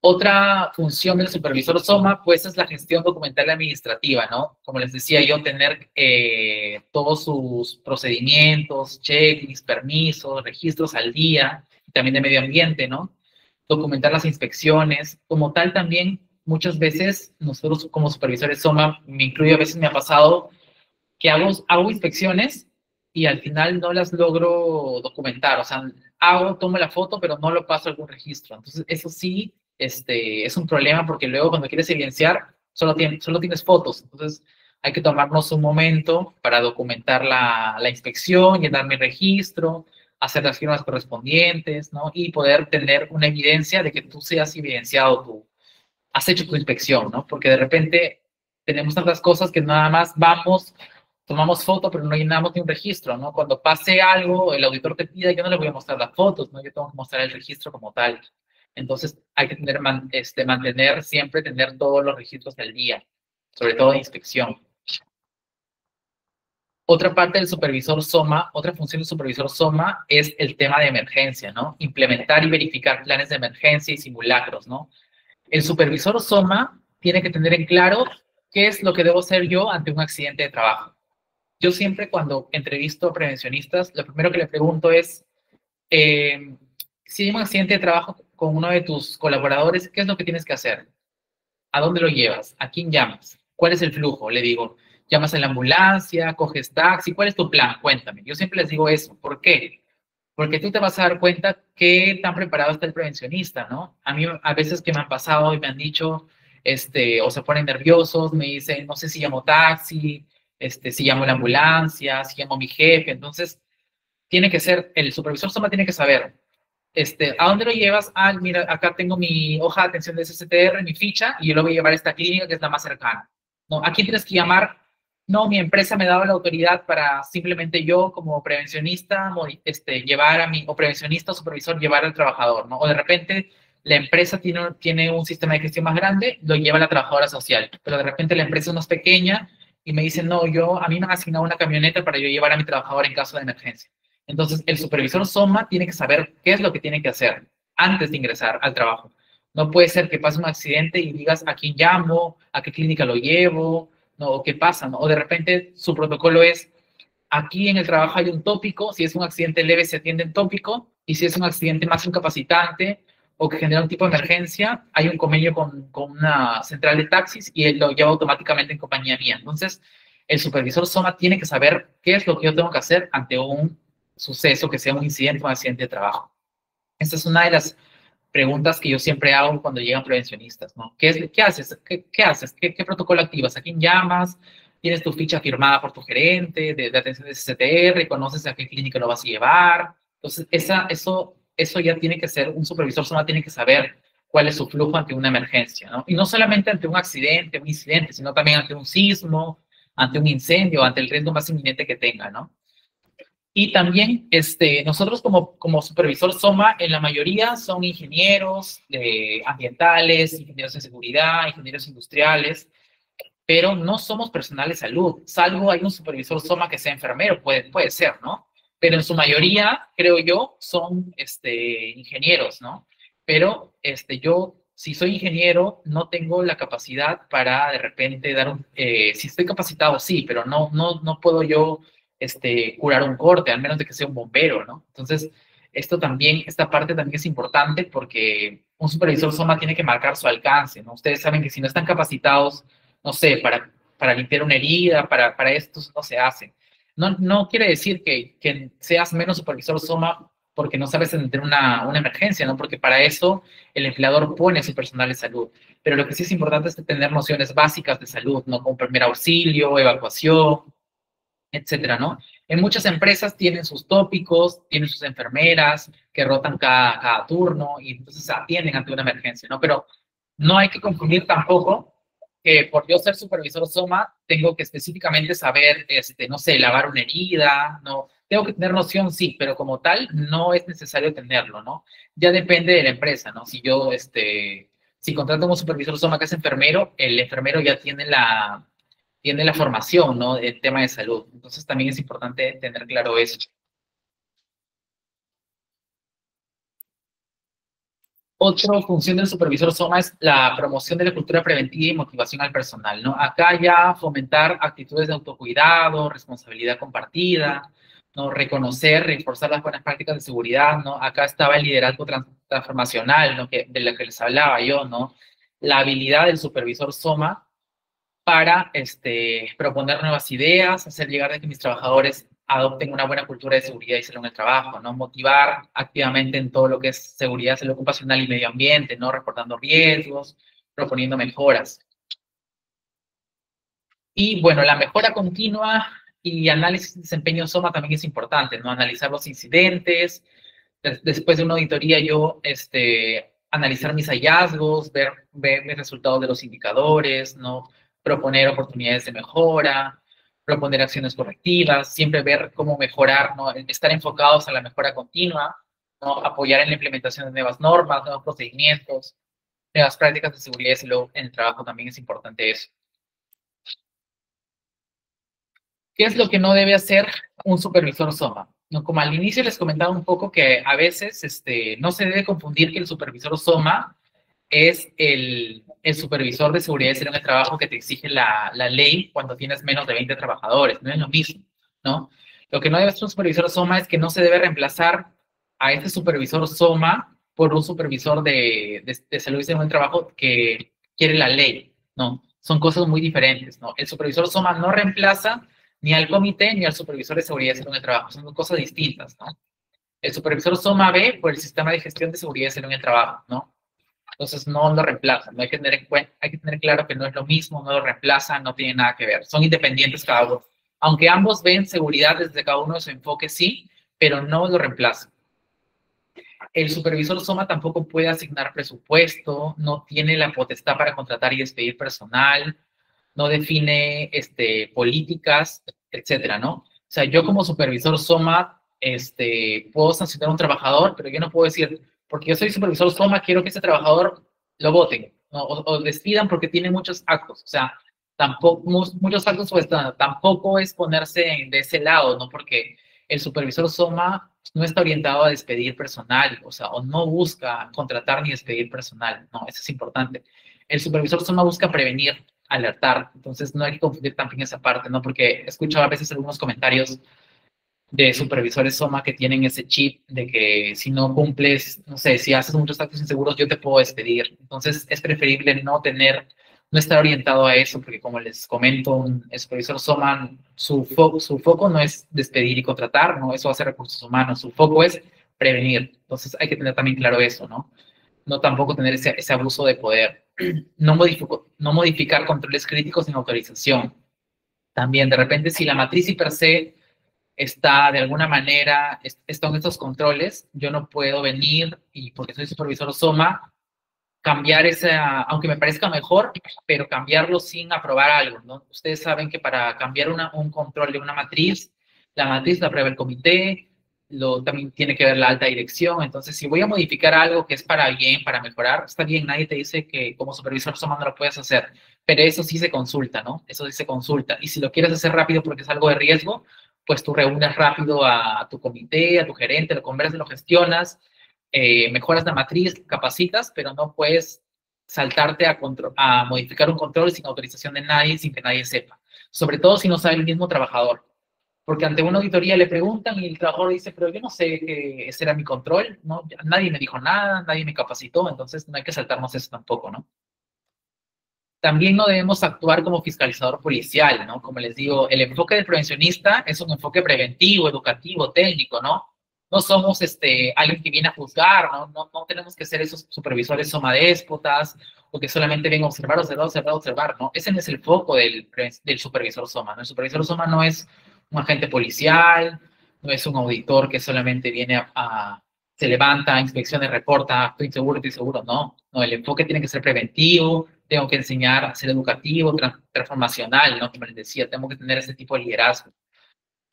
Otra función del supervisor SOMA, pues, es la gestión documental y administrativa, ¿no? Como les decía yo, tener todos sus procedimientos, checklists, permisos, registros al día, también de medio ambiente, ¿no? Documentar las inspecciones. Como tal, también, muchas veces, nosotros como supervisores SOMA, me incluyo, a veces me ha pasado que hago inspecciones y al final no las logro documentar. O sea, tomo la foto, pero no lo paso a algún registro. Entonces, eso sí, es un problema porque luego cuando quieres evidenciar, solo tienes fotos. Entonces, hay que tomarnos un momento para documentar la inspección, llenar mi registro, hacer las firmas correspondientes, ¿no? Y poder tener una evidencia de que tú seas evidenciado, tú has hecho tu inspección, ¿no? Porque de repente tenemos tantas cosas que nada más vamos, tomamos foto, pero no llenamos ni un registro, ¿no? Cuando pase algo, el auditor te pide, yo no le voy a mostrar las fotos, ¿no? Yo tengo que mostrar el registro como tal. Entonces, hay que mantener siempre, tener todos los registros del día, sobre todo de inspección. Otra parte del supervisor SOMA, otra función del supervisor SOMA es el tema de emergencia, ¿no? Implementar y verificar planes de emergencia y simulacros, ¿no? El supervisor SOMA tiene que tener en claro qué es lo que debo hacer yo ante un accidente de trabajo. Yo siempre cuando entrevisto a prevencionistas, lo primero que le pregunto es, si hay un accidente de trabajo con uno de tus colaboradores, ¿qué es lo que tienes que hacer? ¿A dónde lo llevas? ¿A quién llamas? ¿Cuál es el flujo? Le digo, ¿llamas a la ambulancia? ¿Coges taxi? ¿Cuál es tu plan? Cuéntame. Yo siempre les digo eso. ¿Por qué? Porque tú te vas a dar cuenta qué tan preparado está el prevencionista, ¿no? A mí a veces que me han pasado y me han dicho, o se ponen nerviosos, me dicen, no sé si llamo taxi, si llamo la ambulancia, si llamo a mi jefe. Entonces, el supervisor SOMA tiene que saber, ¿a dónde lo llevas? Ah, mira, acá tengo mi hoja de atención de SSTR, mi ficha, y yo lo voy a llevar a esta clínica que es la más cercana. ¿No? ¿A quién tienes que llamar? No, mi empresa me daba la autoridad para simplemente yo, como prevencionista, llevar a o prevencionista o supervisor, llevar al trabajador, ¿no? O de repente la empresa tiene un sistema de gestión más grande, lo lleva la trabajadora social, pero de repente la empresa es más pequeña y me dicen, no, a mí me han asignado una camioneta para yo llevar a mi trabajador en caso de emergencia. Entonces, el supervisor SOMA tiene que saber qué es lo que tiene que hacer antes de ingresar al trabajo. No puede ser que pase un accidente y digas a quién llamo, a qué clínica lo llevo, ¿no? O qué pasa, ¿no? O de repente su protocolo es, aquí en el trabajo hay un tópico, si es un accidente leve se atiende en tópico, y si es un accidente más incapacitante o que genera un tipo de emergencia, hay un convenio con una central de taxis y él lo lleva automáticamente en compañía mía. Entonces, el supervisor SOMA tiene que saber qué es lo que yo tengo que hacer ante un suceso, que sea un incidente o un accidente de trabajo. Esta es una de las preguntas que yo siempre hago cuando llegan prevencionistas, ¿no? ¿Qué haces? ¿Qué haces? ¿Qué protocolo activas? ¿A quién llamas? ¿Tienes tu ficha firmada por tu gerente de atención de CTR? ¿Conoces a qué clínica lo vas a llevar? Entonces, eso ya tiene que ser, un supervisor SOMA tiene que saber cuál es su flujo ante una emergencia, ¿no? Y no solamente ante un accidente, un incidente, sino también ante un sismo, ante un incendio, ante el riesgo más inminente que tenga, ¿no? Y también nosotros como supervisor SOMA, en la mayoría son ingenieros ambientales, ingenieros de seguridad, ingenieros industriales, pero no somos personal de salud, salvo hay un supervisor SOMA que sea enfermero, puede ser, ¿no? Pero en su mayoría, creo yo, son ingenieros, ¿no? Pero yo, si soy ingeniero, no tengo la capacidad para de repente si estoy capacitado, sí, pero no puedo yo curar un corte, al menos de que sea un bombero, ¿no? Entonces, esta parte también es importante porque un supervisor SOMA tiene que marcar su alcance, ¿no? Ustedes saben que si no están capacitados, no sé, para limpiar una herida, para esto no se hace. No quiere decir que seas menos supervisor SOMA porque no sabes entender una emergencia, ¿no? Porque para eso el empleador pone a su personal de salud. Pero lo que sí es importante es tener nociones básicas de salud, ¿no? Como primer auxilio, evacuación, etcétera, ¿no? En muchas empresas tienen sus tópicos, tienen sus enfermeras que rotan cada turno y entonces atienden ante una emergencia, ¿no? Pero no hay que confundir tampoco que por yo ser supervisor SOMA, tengo que específicamente saber, no sé, lavar una herida, ¿no? Tengo que tener noción, sí, pero como tal, no es necesario tenerlo, ¿no? Ya depende de la empresa, ¿no? Si yo, si contrato a un supervisor SOMA que es enfermero, el enfermero ya tiene la formación, ¿no? El tema de salud. Entonces también es importante tener claro eso. Otra función del supervisor SOMA es la promoción de la cultura preventiva y motivación al personal, ¿no? Acá ya fomentar actitudes de autocuidado, responsabilidad compartida, ¿no? Reconocer, reforzar las buenas prácticas de seguridad, ¿no? Acá estaba el liderazgo transformacional, ¿no? De lo que les hablaba yo, ¿no? La habilidad del supervisor SOMA para proponer nuevas ideas, hacer llegar de que mis trabajadores adopten una buena cultura de seguridad y salud en el trabajo, ¿no? Motivar activamente en todo lo que es seguridad, salud ocupacional y medio ambiente, ¿no? Reportando riesgos, proponiendo mejoras. Y bueno, la mejora continua y análisis de desempeño SOMA también es importante, ¿no? Analizar los incidentes, después de una auditoría yo, analizar mis hallazgos, ver mis resultados de los indicadores, ¿no? Proponer oportunidades de mejora, proponer acciones correctivas, siempre ver cómo mejorar, ¿no? Estar enfocados a la mejora continua, ¿no? Apoyar en la implementación de nuevas normas, nuevos procedimientos, nuevas prácticas de seguridad y salud en el trabajo también es importante eso. ¿Qué es lo que no debe hacer un supervisor SOMA? No, como al inicio les comentaba un poco que a veces no se debe confundir que el supervisor SOMA es el supervisor de seguridad y salud en el trabajo que te exige la ley cuando tienes menos de 20 trabajadores. No es lo mismo, ¿no? Lo que no debe hacer un supervisor SOMA es que no se debe reemplazar a este supervisor SOMA por un supervisor de salud y salud en el trabajo que quiere la ley, ¿no? Son cosas muy diferentes, ¿no? El supervisor SOMA no reemplaza ni al comité ni al supervisor de seguridad y salud en el trabajo. Son dos cosas distintas, ¿no? El supervisor SOMA ve por el sistema de gestión de seguridad y salud en el trabajo, ¿no? Entonces no lo reemplazan, no hay que tener en cuenta, hay que tener claro que no es lo mismo, no lo reemplazan, no tiene nada que ver, son independientes cada uno. Aunque ambos ven seguridad desde cada uno de su enfoque, sí, pero no lo reemplazan. El supervisor SOMA tampoco puede asignar presupuesto, no tiene la potestad para contratar y despedir personal, no define políticas, etcétera, ¿no? O sea, yo como supervisor SOMA puedo sancionar a un trabajador, pero yo no puedo decir, porque yo soy supervisor SOMA, quiero que ese trabajador lo voten, ¿no? O despidan porque tiene muchos actos. O sea, tampoco, muchos actos, pues tampoco es ponerse de ese lado, ¿no? Porque el supervisor SOMA no está orientado a despedir personal, o sea, o no busca contratar ni despedir personal, no, eso es importante. El supervisor SOMA busca prevenir, alertar. Entonces no hay que confundir también esa parte, ¿no? Porque he escuchado a veces algunos comentarios de supervisores SOMA que tienen ese chip de que si no cumples, no sé, si haces muchos actos inseguros, yo te puedo despedir. Entonces es preferible no estar orientado a eso, porque como les comento, el supervisor SOMA, su foco no es despedir y contratar, ¿no? Eso hace recursos humanos, su foco es prevenir. Entonces hay que tener también claro eso, ¿no? No tampoco tener ese abuso de poder. No modificar controles críticos sin autorización. También, de repente, si la matriz y per se está de alguna manera, están estos controles, yo no puedo venir y porque soy supervisor SOMA, cambiar esa, aunque me parezca mejor, pero cambiarlo sin aprobar algo, ¿no? Ustedes saben que para cambiar un control de una matriz, la matriz la aprueba el comité, también tiene que ver la alta dirección, entonces si voy a modificar algo que es para bien, para mejorar, está bien, nadie te dice que como supervisor SOMA no lo puedes hacer, pero eso sí se consulta, ¿no? Eso sí se consulta, y si lo quieres hacer rápido porque es algo de riesgo, pues tú reúnes rápido a tu comité, a tu gerente, lo conversas, lo gestionas, mejoras la matriz, capacitas, pero no puedes saltarte a modificar un control sin autorización de nadie, sin que nadie sepa. Sobre todo si no sabe el mismo trabajador. Porque ante una auditoría le preguntan y el trabajador dice, pero yo no sé que ese era mi control, ¿no? Nadie me dijo nada, nadie me capacitó, entonces no hay que saltarnos eso tampoco, ¿no? También no debemos actuar como fiscalizador policial, ¿no? Como les digo, el enfoque del prevencionista es un enfoque preventivo, educativo, técnico, ¿no? No somos alguien que viene a juzgar, ¿no? No tenemos que ser esos supervisores somadéspotas o que solamente vengan a observar, observar, observar, observar, ¿no? Ese no es el foco del supervisor SOMA, ¿no? El supervisor SOMA no es un agente policial, no es un auditor que solamente viene se levanta, inspecciona y reporta, estoy seguro, no. No, el enfoque tiene que ser preventivo, tengo que enseñar a ser educativo, transformacional, ¿no? Como les decía, tengo que tener ese tipo de liderazgo.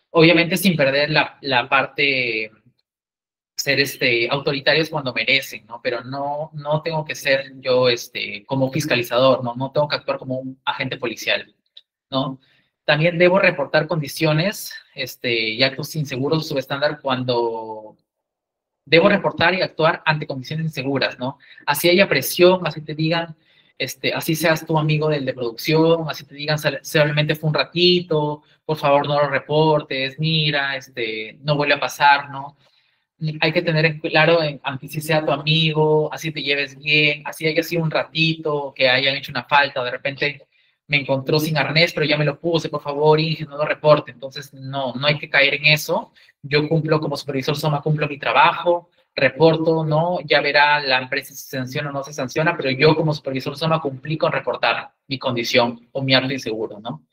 Obviamente sin perder la parte, ser autoritarios cuando merecen, ¿no? Pero no tengo que ser yo como fiscalizador, ¿no? No tengo que actuar como un agente policial, ¿no? También debo reportar condiciones y actos inseguros o subestándar cuando debo reportar y actuar ante condiciones inseguras, ¿no? Así haya presión, así te digan, así seas tu amigo del de producción, así te digan, solamente fue un ratito, por favor no lo reportes, mira, no vuelve a pasar, ¿no? Hay que tener en claro, aunque sí sea tu amigo, así te lleves bien, así haya sido un ratito, que hayan hecho una falta, o de repente me encontró sin arnés, pero ya me lo puse, por favor, Inge, no lo reporte. Entonces, no hay que caer en eso. Yo cumplo como supervisor SOMA, cumplo mi trabajo, reporto, ¿no? Ya verá la empresa si se sanciona o no se sanciona, pero yo como supervisor SOMA cumplí con reportar mi condición o mi acto inseguro, ¿no?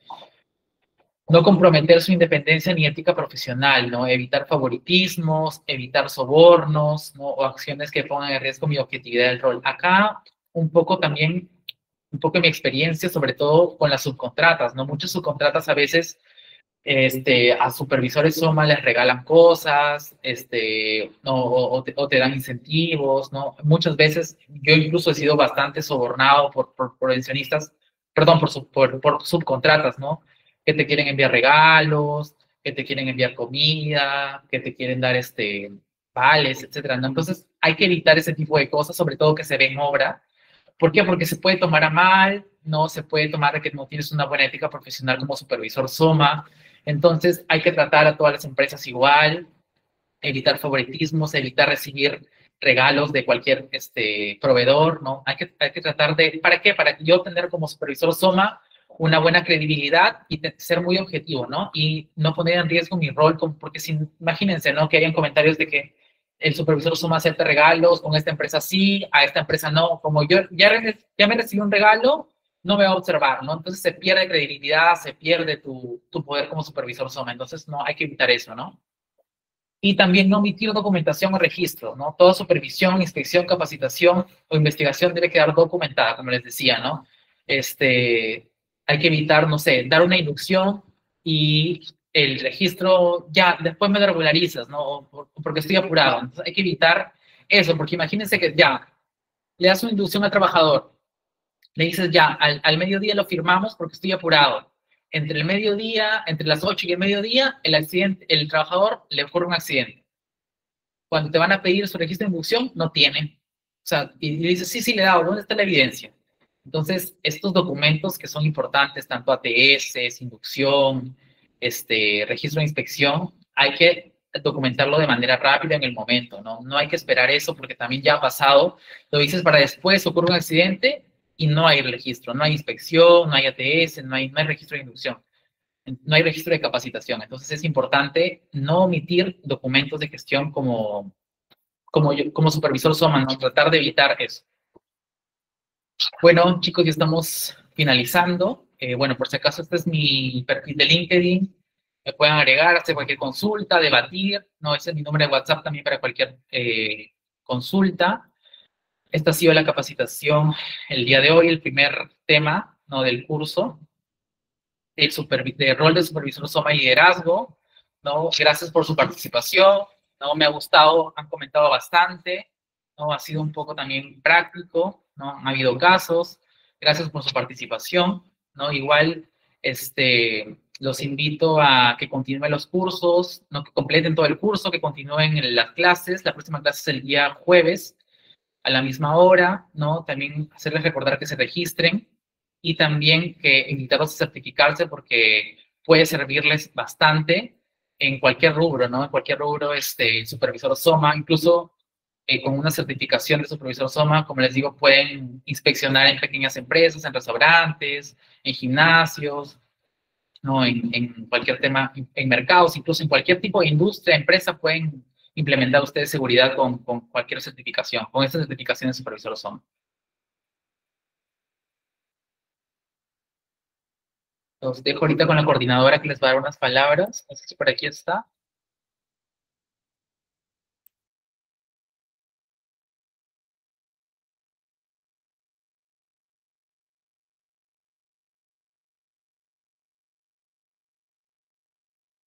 No comprometer su independencia ni ética profesional, ¿no? Evitar favoritismos, evitar sobornos, ¿no? O acciones que pongan en riesgo mi objetividad del rol. Acá, un poco también, un poco mi experiencia, sobre todo con las subcontratas, ¿no? Muchas subcontratas a veces a supervisores SOMA les regalan cosas, no, o te dan incentivos, ¿no? Muchas veces yo incluso he sido bastante sobornado por pensionistas, perdón, por subcontratas, ¿no? Que te quieren enviar regalos, que te quieren enviar comida, que te quieren dar vales, etcétera, ¿no? Entonces hay que evitar ese tipo de cosas, sobre todo que se ve en obra. ¿Por qué? Porque se puede tomar a mal, no se puede tomar de que no tienes una buena ética profesional como supervisor SOMA. Entonces hay que tratar a todas las empresas igual, evitar favoritismos, evitar recibir regalos de cualquier proveedor, ¿no? Hay que tratar de, ¿para qué? Para yo tener como supervisor SOMA una buena credibilidad y ser muy objetivo, ¿no? Y no poner en riesgo mi rol, porque si, imagínense, ¿no? Que hayan comentarios de que el supervisor SOMA acepta regalos, con esta empresa sí, a esta empresa no, como yo ya me recibí un regalo, no me va a observar, ¿no? Entonces se pierde credibilidad, se pierde tu poder como supervisor SOMA, entonces no, hay que evitar eso, ¿no? Y también no omitir documentación o registro, ¿no? Toda supervisión, inspección, capacitación o investigación debe quedar documentada, como les decía, ¿no? Hay que evitar, no sé, dar una inducción y el registro ya después me lo regularizas, ¿no? Porque estoy apurado. Entonces hay que evitar eso, porque imagínense que ya le das una inducción al trabajador, le dices ya, al mediodía lo firmamos porque estoy apurado. Entre el mediodía, entre las 8 y el mediodía, el trabajador le ocurre un accidente. Cuando te van a pedir su registro de inducción, no tiene. O sea, y dices, sí, le he dado, ¿dónde está la evidencia? Entonces, estos documentos que son importantes, tanto ATS, inducción, registro de inspección, hay que documentarlo de manera rápida en el momento, ¿no? No hay que esperar eso porque también ya ha pasado, lo dices para después, ocurre un accidente y no hay registro, no hay inspección, no hay ATS, no hay registro de inducción, no hay registro de capacitación. Entonces es importante no omitir documentos de gestión como supervisor SOMA, ¿no? Tratar de evitar eso. Bueno, chicos, ya estamos finalizando. Bueno, por si acaso, este es mi perfil de LinkedIn. Me pueden agregar, hacer cualquier consulta, debatir. No, ese es mi número de WhatsApp también para cualquier consulta. Esta ha sido la capacitación el día de hoy, el primer tema, ¿no?, del curso, de rol de supervisor SOMA y liderazgo, ¿no? Gracias por su participación, ¿no? Me ha gustado, han comentado bastante, ¿no? Ha sido un poco también práctico, ¿no? Ha habido casos, gracias por su participación, ¿no? Igual, los invito a que continúen los cursos, ¿no? Que completen todo el curso, que continúen en las clases. La próxima clase es el día jueves a la misma hora, ¿no? También hacerles recordar que se registren y también que invitarlos a certificarse porque puede servirles bastante en cualquier rubro, ¿no? En cualquier rubro, supervisor SOMA, incluso con una certificación de supervisor SOMA, como les digo, pueden inspeccionar en pequeñas empresas, en restaurantes, en gimnasios, ¿no? En cualquier tema, en mercados, incluso en cualquier tipo de industria, empresa, pueden implementar ustedes seguridad con cualquier certificación, con estas certificaciones de supervisor SOMA. Los dejo ahorita con la coordinadora que les va a dar unas palabras. No sé si por aquí está.